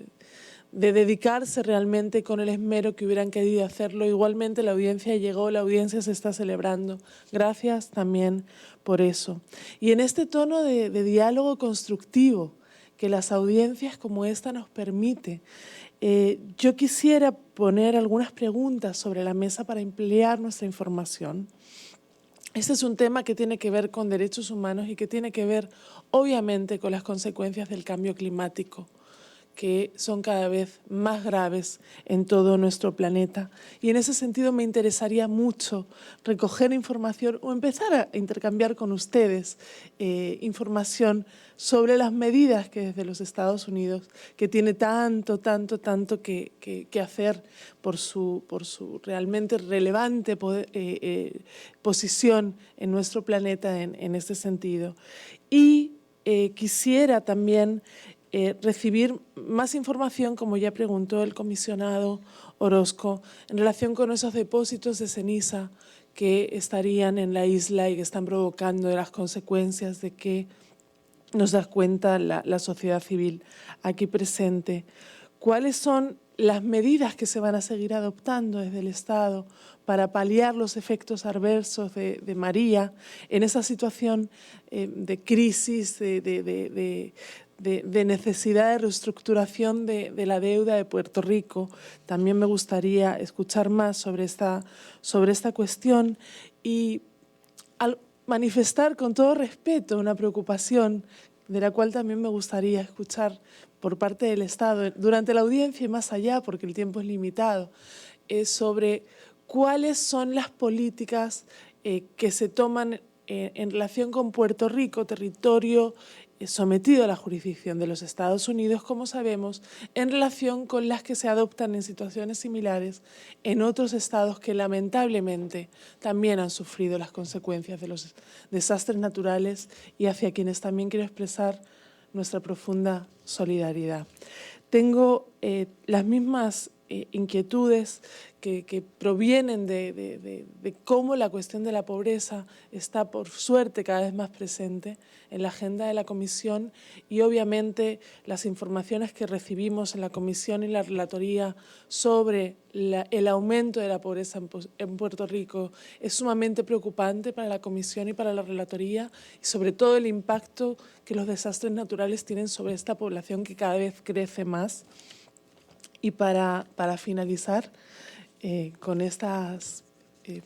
dedicarse realmente con el esmero que hubieran querido hacerlo. Igualmente la audiencia llegó, la audiencia se está celebrando. Gracias también por eso. Y en este tono de diálogo constructivo que las audiencias como esta nos permite, yo quisiera poner algunas preguntas sobre la mesa para ampliar nuestra información. Este es un tema que tiene que ver con derechos humanos y que tiene que ver, obviamente, con las consecuencias del cambio climático, que son cada vez más graves en todo nuestro planeta. Y en ese sentido me interesaría mucho recoger información o empezar a intercambiar con ustedes información sobre las medidas que desde los Estados Unidos, que tiene tanto que hacer por su realmente relevante posición en nuestro planeta en este sentido. Y quisiera también recibir más información, como ya preguntó el comisionado Orozco, en relación con esos depósitos de ceniza que estarían en la isla y que están provocando las consecuencias de que nos da cuenta la sociedad civil aquí presente. ¿Cuáles son las medidas que se van a seguir adoptando desde el Estado para paliar los efectos adversos de María en esa situación de crisis, de necesidad de reestructuración de la deuda de Puerto Rico? También me gustaría escuchar más sobre esta cuestión y manifestar con todo respeto una preocupación de la cual también me gustaría escuchar por parte del Estado durante la audiencia y más allá, porque el tiempo es limitado, sobre cuáles son las políticas que se toman en relación con Puerto Rico, territorio sometido a la jurisdicción de los Estados Unidos, como sabemos, en relación con las que se adoptan en situaciones similares en otros estados que lamentablemente también han sufrido las consecuencias de los desastres naturales y hacia quienes también quiero expresar nuestra profunda solidaridad. Tengo las mismas inquietudes que provienen de cómo la cuestión de la pobreza está, por suerte, cada vez más presente en la agenda de la Comisión y, obviamente, las informaciones que recibimos en la Comisión y la Relatoría sobre el aumento de la pobreza en Puerto Rico es sumamente preocupante para la Comisión y para la Relatoría, y sobre todo el impacto que los desastres naturales tienen sobre esta población que cada vez crece más. Y para finalizar con estas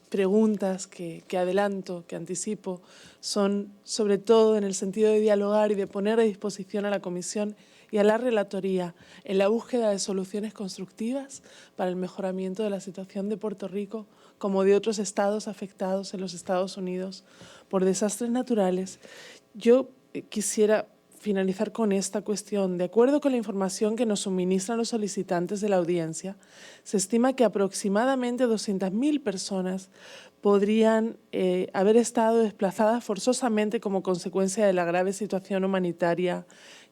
preguntas que adelanto, que anticipo, son sobre todo en el sentido de dialogar y de poner a disposición a la Comisión y a la Relatoría en la búsqueda de soluciones constructivas para el mejoramiento de la situación de Puerto Rico como de otros estados afectados en los Estados Unidos por desastres naturales. Yo quisiera finalizar con esta cuestión. De acuerdo con la información que nos suministran los solicitantes de la audiencia, se estima que aproximadamente 200.000 personas podrían haber estado desplazadas forzosamente como consecuencia de la grave situación humanitaria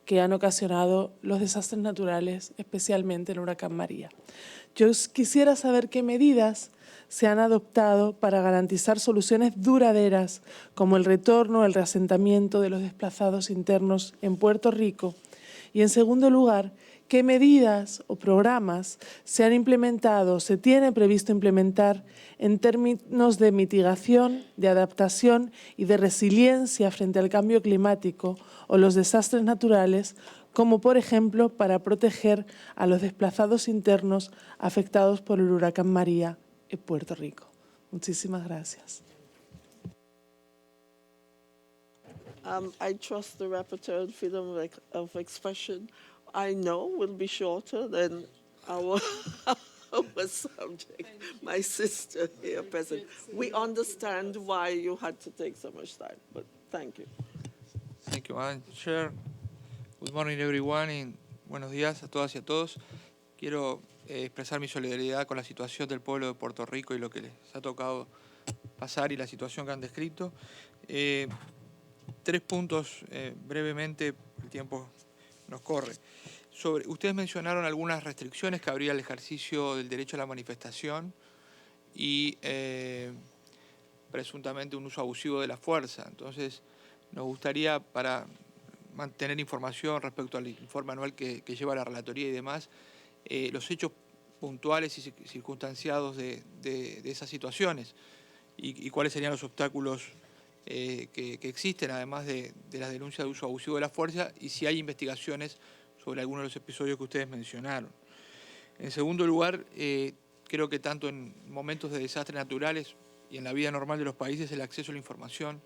que han ocasionado los desastres naturales, especialmente el huracán María. Yo quisiera saber qué medidas se han adoptado para garantizar soluciones duraderas como el retorno, el reasentamiento de los desplazados internos en Puerto Rico. Y en segundo lugar, qué medidas o programas se han implementado, se tiene previsto implementar en términos de mitigación, de adaptación y de resiliencia frente al cambio climático o los desastres naturales, como por ejemplo para proteger a los desplazados internos afectados por el huracán María en Puerto Rico. Muchísimas gracias. I trust the rapporteur on freedom of expression, I know, will be shorter than our subject, my sister here present. We understand why you had to take so much time, but thank you. Thank you, Madam Chair. Good morning, everyone, and buenos días a todas y a todos. Quiero expresar mi solidaridad con la situación del pueblo de Puerto Rico y lo que les ha tocado pasar y la situación que han descrito. 3 puntos brevemente, el tiempo nos corre. Ustedes mencionaron algunas restricciones que habría al ejercicio del derecho a la manifestación y presuntamente un uso abusivo de la fuerza. Entonces, nos gustaría, para mantener información respecto al informe anual que lleva la relatoría y demás, los hechos puntuales y circunstanciados de esas situaciones y cuáles serían los obstáculos que existen, además de las denuncias de uso abusivo de la fuerza, y si hay investigaciones sobre algunos de los episodios que ustedes mencionaron. En segundo lugar, creo que tanto en momentos de desastres naturales y en la vida normal de los países, el acceso a la información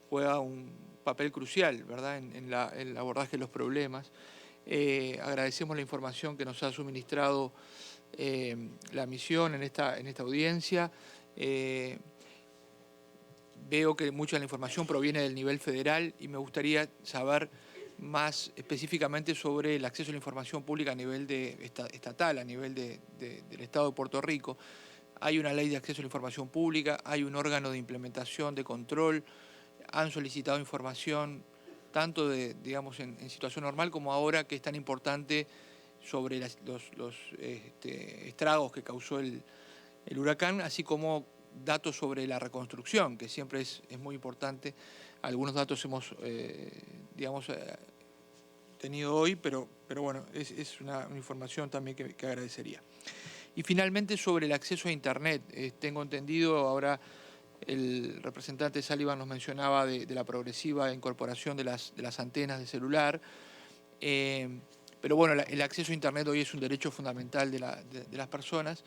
juega un papel crucial, ¿verdad?, en el abordaje de los problemas. Agradecemos la información que nos ha suministrado la misión en esta audiencia. Veo que mucha de la información proviene del nivel federal y me gustaría saber más específicamente sobre el acceso a la información pública a nivel estatal, a nivel del Estado de Puerto Rico. Hay una ley de acceso a la información pública, hay un órgano de implementación, de control, han solicitado información tanto digamos, en situación normal como ahora, que es tan importante sobre los estragos que causó el huracán, así como datos sobre la reconstrucción, que siempre es muy importante. Algunos datos hemos, tenido hoy, pero bueno, es una información también que agradecería. Y finalmente, sobre el acceso a Internet. Tengo entendido, ahora el representante Sullivan nos mencionaba de la progresiva incorporación de las antenas de celular, pero bueno, el acceso a Internet hoy es un derecho fundamental de las personas.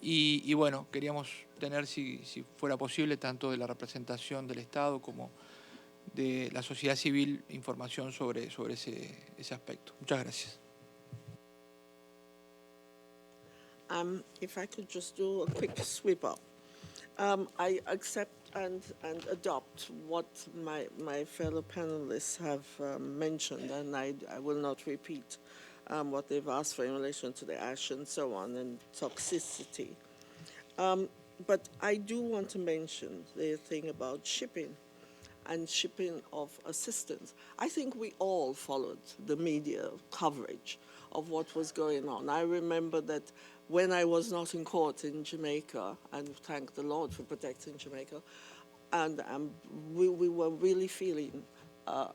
Y bueno, queríamos tener, si fuera posible, tanto de la representación del Estado como de la sociedad civil, información sobre ese aspecto. Muchas gracias. If I could just do a quick sweep up. I accept and adopt what my fellow panelists have mentioned, and I will not repeat what they've asked for in relation to the ash and so on, and toxicity. But I do want to mention the thing about shipping and shipping of assistance. I think we all followed the media coverage of what was going on. I remember that when I was not in court in Jamaica, and thank the Lord for protecting Jamaica, and we were really feeling a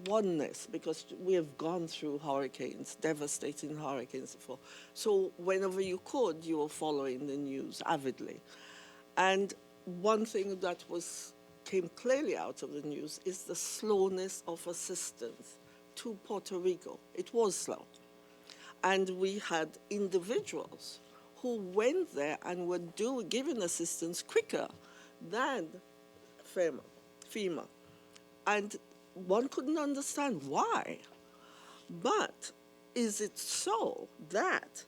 oneness, because we have gone through hurricanes, devastating hurricanes before. So whenever you could, you were following the news avidly. And one thing that came clearly out of the news is the slowness of assistance to Puerto Rico. It was slow. And we had individuals who went there and were giving assistance quicker than FEMA. And one couldn't understand why. But is it so that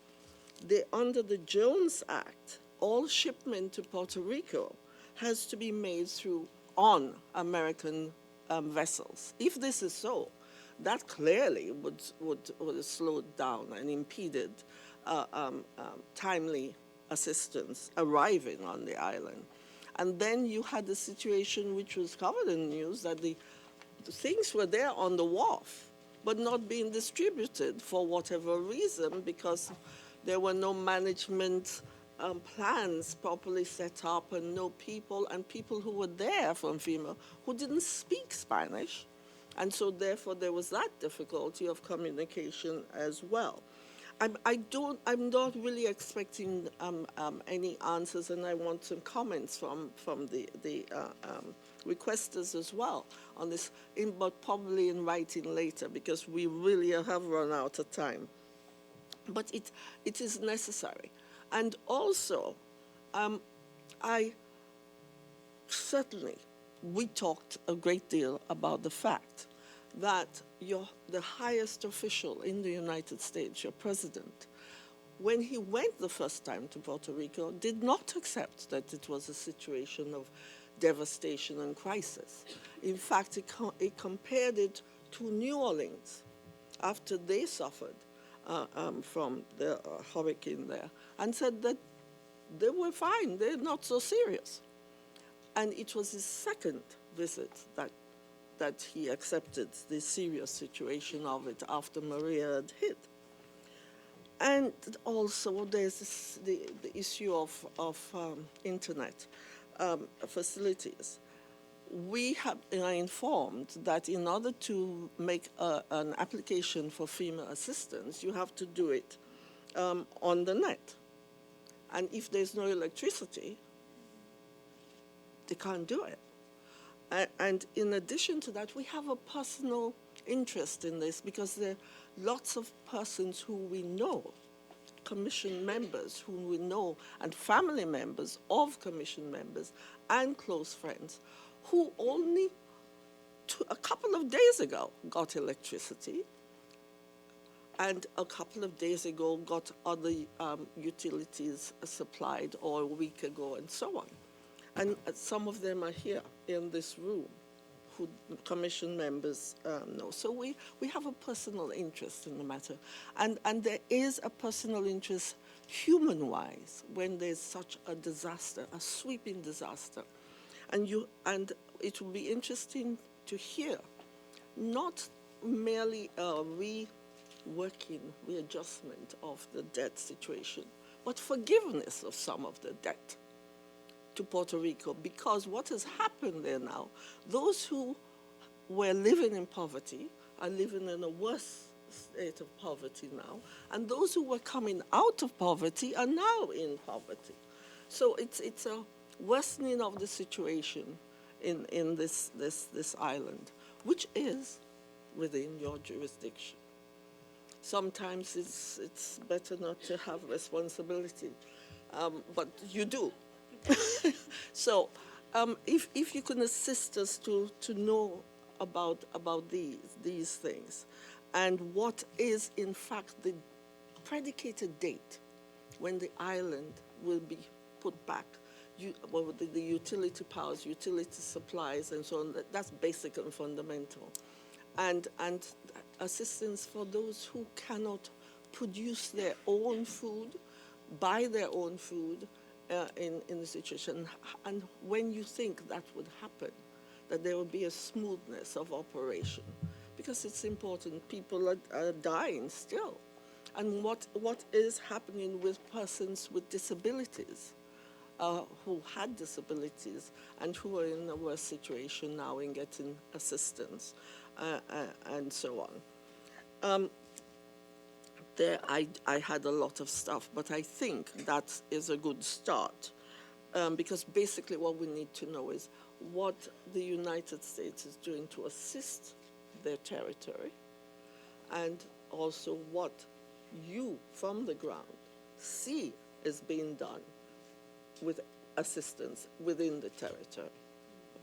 under the Jones Act, all shipment to Puerto Rico has to be made on American vessels? If this is so, that clearly would have slowed down and impeded timely assistance arriving on the island. And then you had the situation which was covered in the news, that the things were there on the wharf, but not being distributed for whatever reason, because there were no management plans properly set up, and people who were there from FEMA who didn't speak Spanish. And so therefore there was that difficulty of communication as well. I'm not really expecting any answers, and I want some comments from the requesters as well on this, but probably in writing later, because we really have run out of time. But it is necessary. And also, we talked a great deal about the fact that the highest official in the United States, your president, when he went the first time to Puerto Rico, did not accept that it was a situation of devastation and crisis. In fact, he compared it to New Orleans after they suffered from the hurricane there, and said that they were fine, they're not so serious. And it was his second visit that he accepted the serious situation of it after Maria had hit. And also there's the issue of internet facilities. We are informed that in order to make an application for FEMA assistance, you have to do it on the net. And if there's no electricity, they can't do it. And in addition to that, we have a personal interest in this because there are lots of persons who we know, commission members who we know, and family members of commission members and close friends who only a couple of days ago got electricity and a couple of days ago got other utilities supplied, or a week ago, and so on. And some of them are here in this room, who commission members know. So we have a personal interest in the matter. And there is a personal interest human-wise when there's such a disaster, a sweeping disaster. And it will be interesting to hear, not merely readjustment of the debt situation, but forgiveness of some of the debt to Puerto Rico, because what has happened there now, those who were living in poverty are living in a worse state of poverty now, and those who were coming out of poverty are now in poverty. So it's a worsening of the situation in this island, which is within your jurisdiction. Sometimes it's better not to have responsibility, but you do. So if you can assist us to know about these things, and what is in fact the predicated date when the island will be put back, the utility powers, utility supplies, and so on. That's basic and fundamental, and assistance for those who cannot produce their own food, buy their own food in the situation. And when you think that would happen, that there will be a smoothness of operation, because it's important. People are dying still. And what is happening with persons with disabilities, who had disabilities and who are in a worse situation now in getting assistance, and so on. There, I had a lot of stuff, but I think that is a good start, because basically what we need to know is what the United States is doing to assist their territory, and also what you, from the ground, see is being done with assistance within the territory.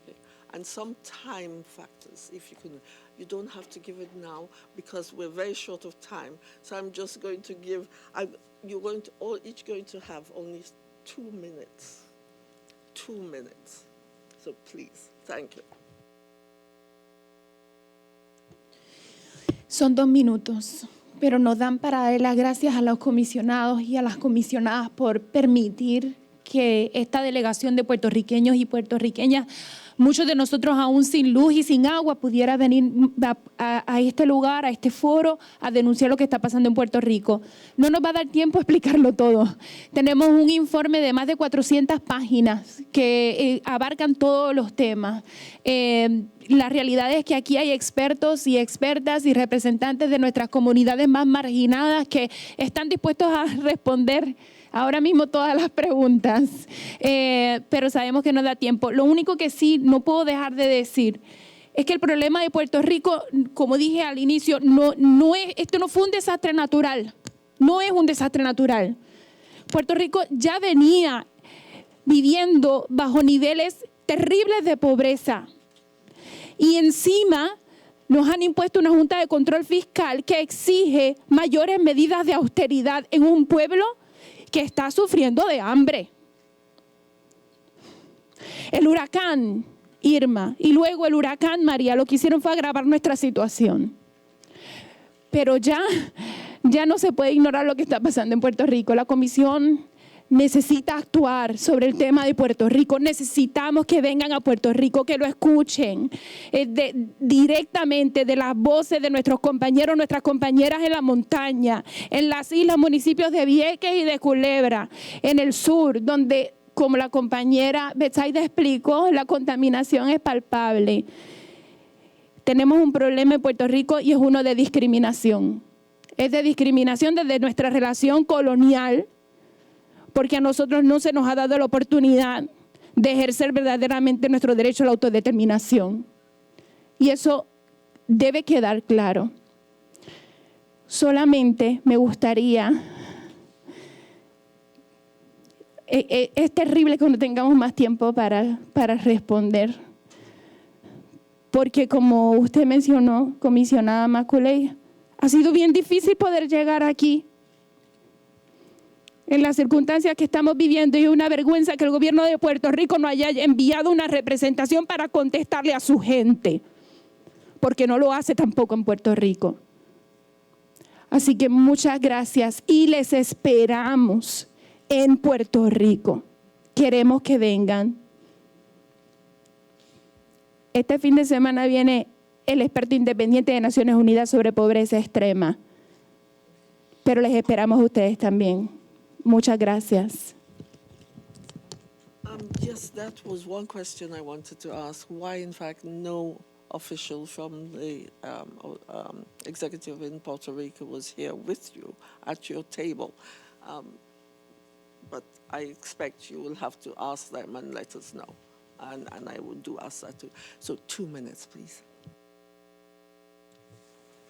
Okay. And some time factors, if you can. You don't have to give it now because we're very short of time. So I'm just going to give, you're going to each going to have only 2 minutes. 2 minutes. So please, thank you. Son 2 minutos, pero nos dan para dar las gracias a los comisionados y a las comisionadas por permitir que esta delegación de puertorriqueños y puertorriqueñas, muchos de nosotros aún sin luz y sin agua, pudiera venir a este lugar, a este foro, a denunciar lo que está pasando en Puerto Rico. No nos va a dar tiempo a explicarlo todo. Tenemos un informe de más de 400 páginas que abarcan todos los temas. La realidad es que aquí hay expertos y expertas y representantes de nuestras comunidades más marginadas que están dispuestos a responder ahora mismo todas las preguntas, pero sabemos que no da tiempo. Lo único que sí no puedo dejar de decir es que el problema de Puerto Rico, como dije al inicio, esto no fue un desastre natural, no es un desastre natural. Puerto Rico ya venía viviendo bajo niveles terribles de pobreza y encima nos han impuesto una Junta de Control Fiscal que exige mayores medidas de austeridad en un pueblo que está sufriendo de hambre. El huracán Irma y luego el huracán María lo que hicieron fue agravar nuestra situación. Pero ya no se puede ignorar lo que está pasando en Puerto Rico. La Comisión necesita actuar sobre el tema de Puerto Rico. Necesitamos que vengan a Puerto Rico, que lo escuchen directamente de las voces de nuestros compañeros, nuestras compañeras en la montaña, en las islas, municipios de Vieques y de Culebra, en el sur, donde, como la compañera Betsaida explicó, la contaminación es palpable. Tenemos un problema en Puerto Rico y es uno de discriminación. Es de discriminación desde nuestra relación colonial, porque a nosotros no se nos ha dado la oportunidad de ejercer verdaderamente nuestro derecho a la autodeterminación. Y eso debe quedar claro. Solamente me gustaría, es terrible que no tengamos más tiempo para responder, porque como usted mencionó, comisionada Macaulay, ha sido bien difícil poder llegar aquí en las circunstancias que estamos viviendo, y es una vergüenza que el gobierno de Puerto Rico no haya enviado una representación para contestarle a su gente, porque no lo hace tampoco en Puerto Rico. Así que muchas gracias y les esperamos en Puerto Rico. Queremos que vengan. Este fin de semana viene el experto independiente de Naciones Unidas sobre pobreza extrema, pero les esperamos a ustedes también. Muchas gracias. Yes, that was one question I wanted to ask. Why, in fact, no official from the executive in Puerto Rico was here with you at your table? But I expect you will have to ask them and let us know. And I will do ask that too. So 2 minutes, please.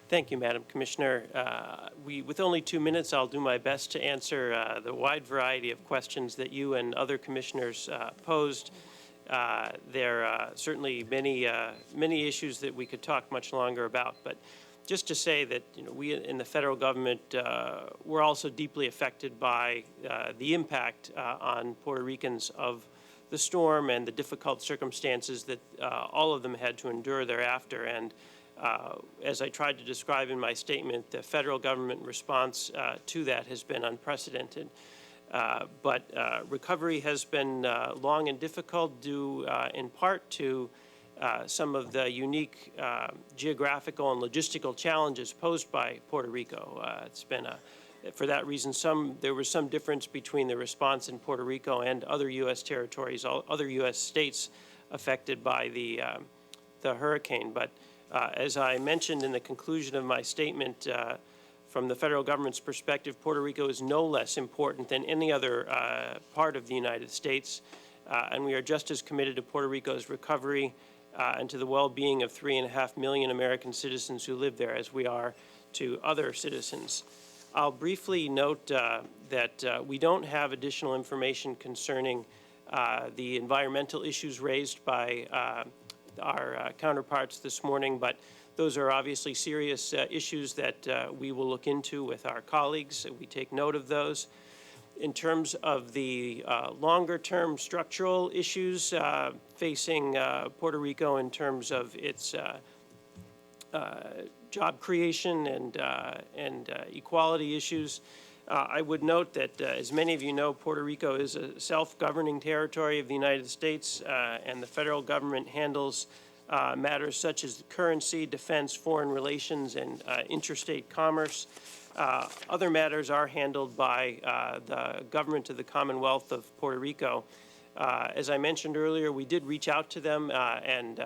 Thank you, Madam Commissioner. With only 2 minutes, I'll do my best to answer the wide variety of questions that you and other commissioners posed. There are certainly many issues that we could talk much longer about, but just to say that we in the federal government, we're also deeply affected by the impact on Puerto Ricans of the storm and the difficult circumstances that all of them had to endure thereafter. And as I tried to describe in my statement, the federal government response to that has been unprecedented. But recovery has been long and difficult due in part to some of the unique geographical and logistical challenges posed by Puerto Rico. It's been for that reason, there was some difference between the response in Puerto Rico and other U.S. territories, other U.S. states affected by the hurricane. But as I mentioned in the conclusion of my statement, from the federal government's perspective, Puerto Rico is no less important than any other part of the United States, and we are just as committed to Puerto Rico's recovery and to the well-being of 3.5 million American citizens who live there as we are to other citizens. I'll briefly note that we don't have additional information concerning the environmental issues raised by our counterparts this morning, but those are obviously serious issues that we will look into with our colleagues. We take note of those. In terms of the longer-term structural issues facing Puerto Rico in terms of its job creation and equality issues, I would note that, as many of you know, Puerto Rico is a self-governing territory of the United States, and the federal government handles matters such as currency, defense, foreign relations, and interstate commerce. Other matters are handled by the government of the Commonwealth of Puerto Rico. As I mentioned earlier, we did reach out to them and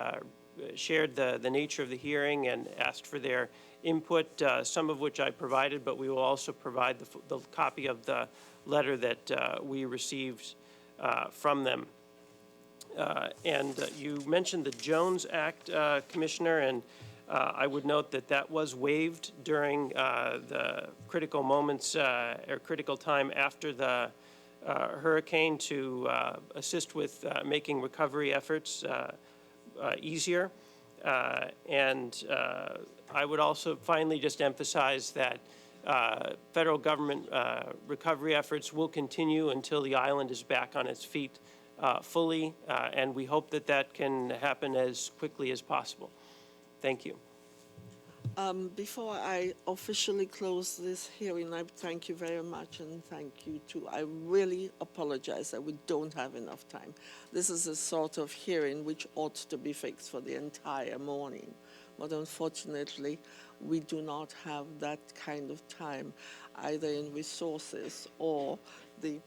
shared the nature of the hearing and asked for their input, some of which I provided, but we will also provide the copy of the letter that we received from them. And you mentioned the Jones Act, Commissioner, and I would note that that was waived during the critical moments or critical time after the hurricane to assist with making recovery efforts easier. And I would also finally just emphasize that federal government recovery efforts will continue until the island is back on its feet fully, and we hope that that can happen as quickly as possible. Thank you. Before I officially close this hearing, I thank you very much, and thank you too. I really apologize that we don't have enough time. This is a sort of hearing which ought to be fixed for the entire morning, but unfortunately, we do not have that kind of time, either in resources or the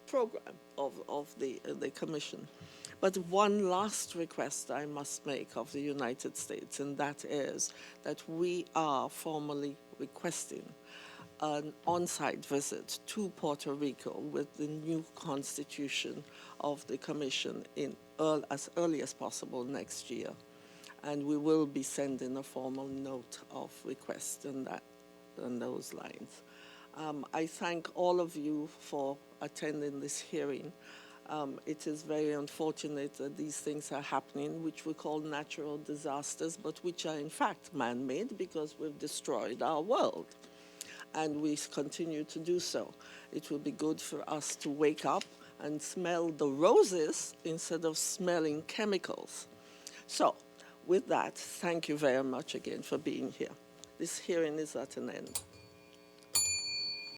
program of the Commission. But one last request I must make of the United States, and that is that we are formally requesting an on-site visit to Puerto Rico with the new constitution of the Commission as early as possible next year. And we will be sending a formal note of request on those lines. I thank all of you for attending this hearing. It is very unfortunate that these things are happening, which we call natural disasters, but which are in fact man-made because we've destroyed our world, and we continue to do so. It will be good for us to wake up and smell the roses instead of smelling chemicals. So, with that, thank you very much again for being here. This hearing is at an end.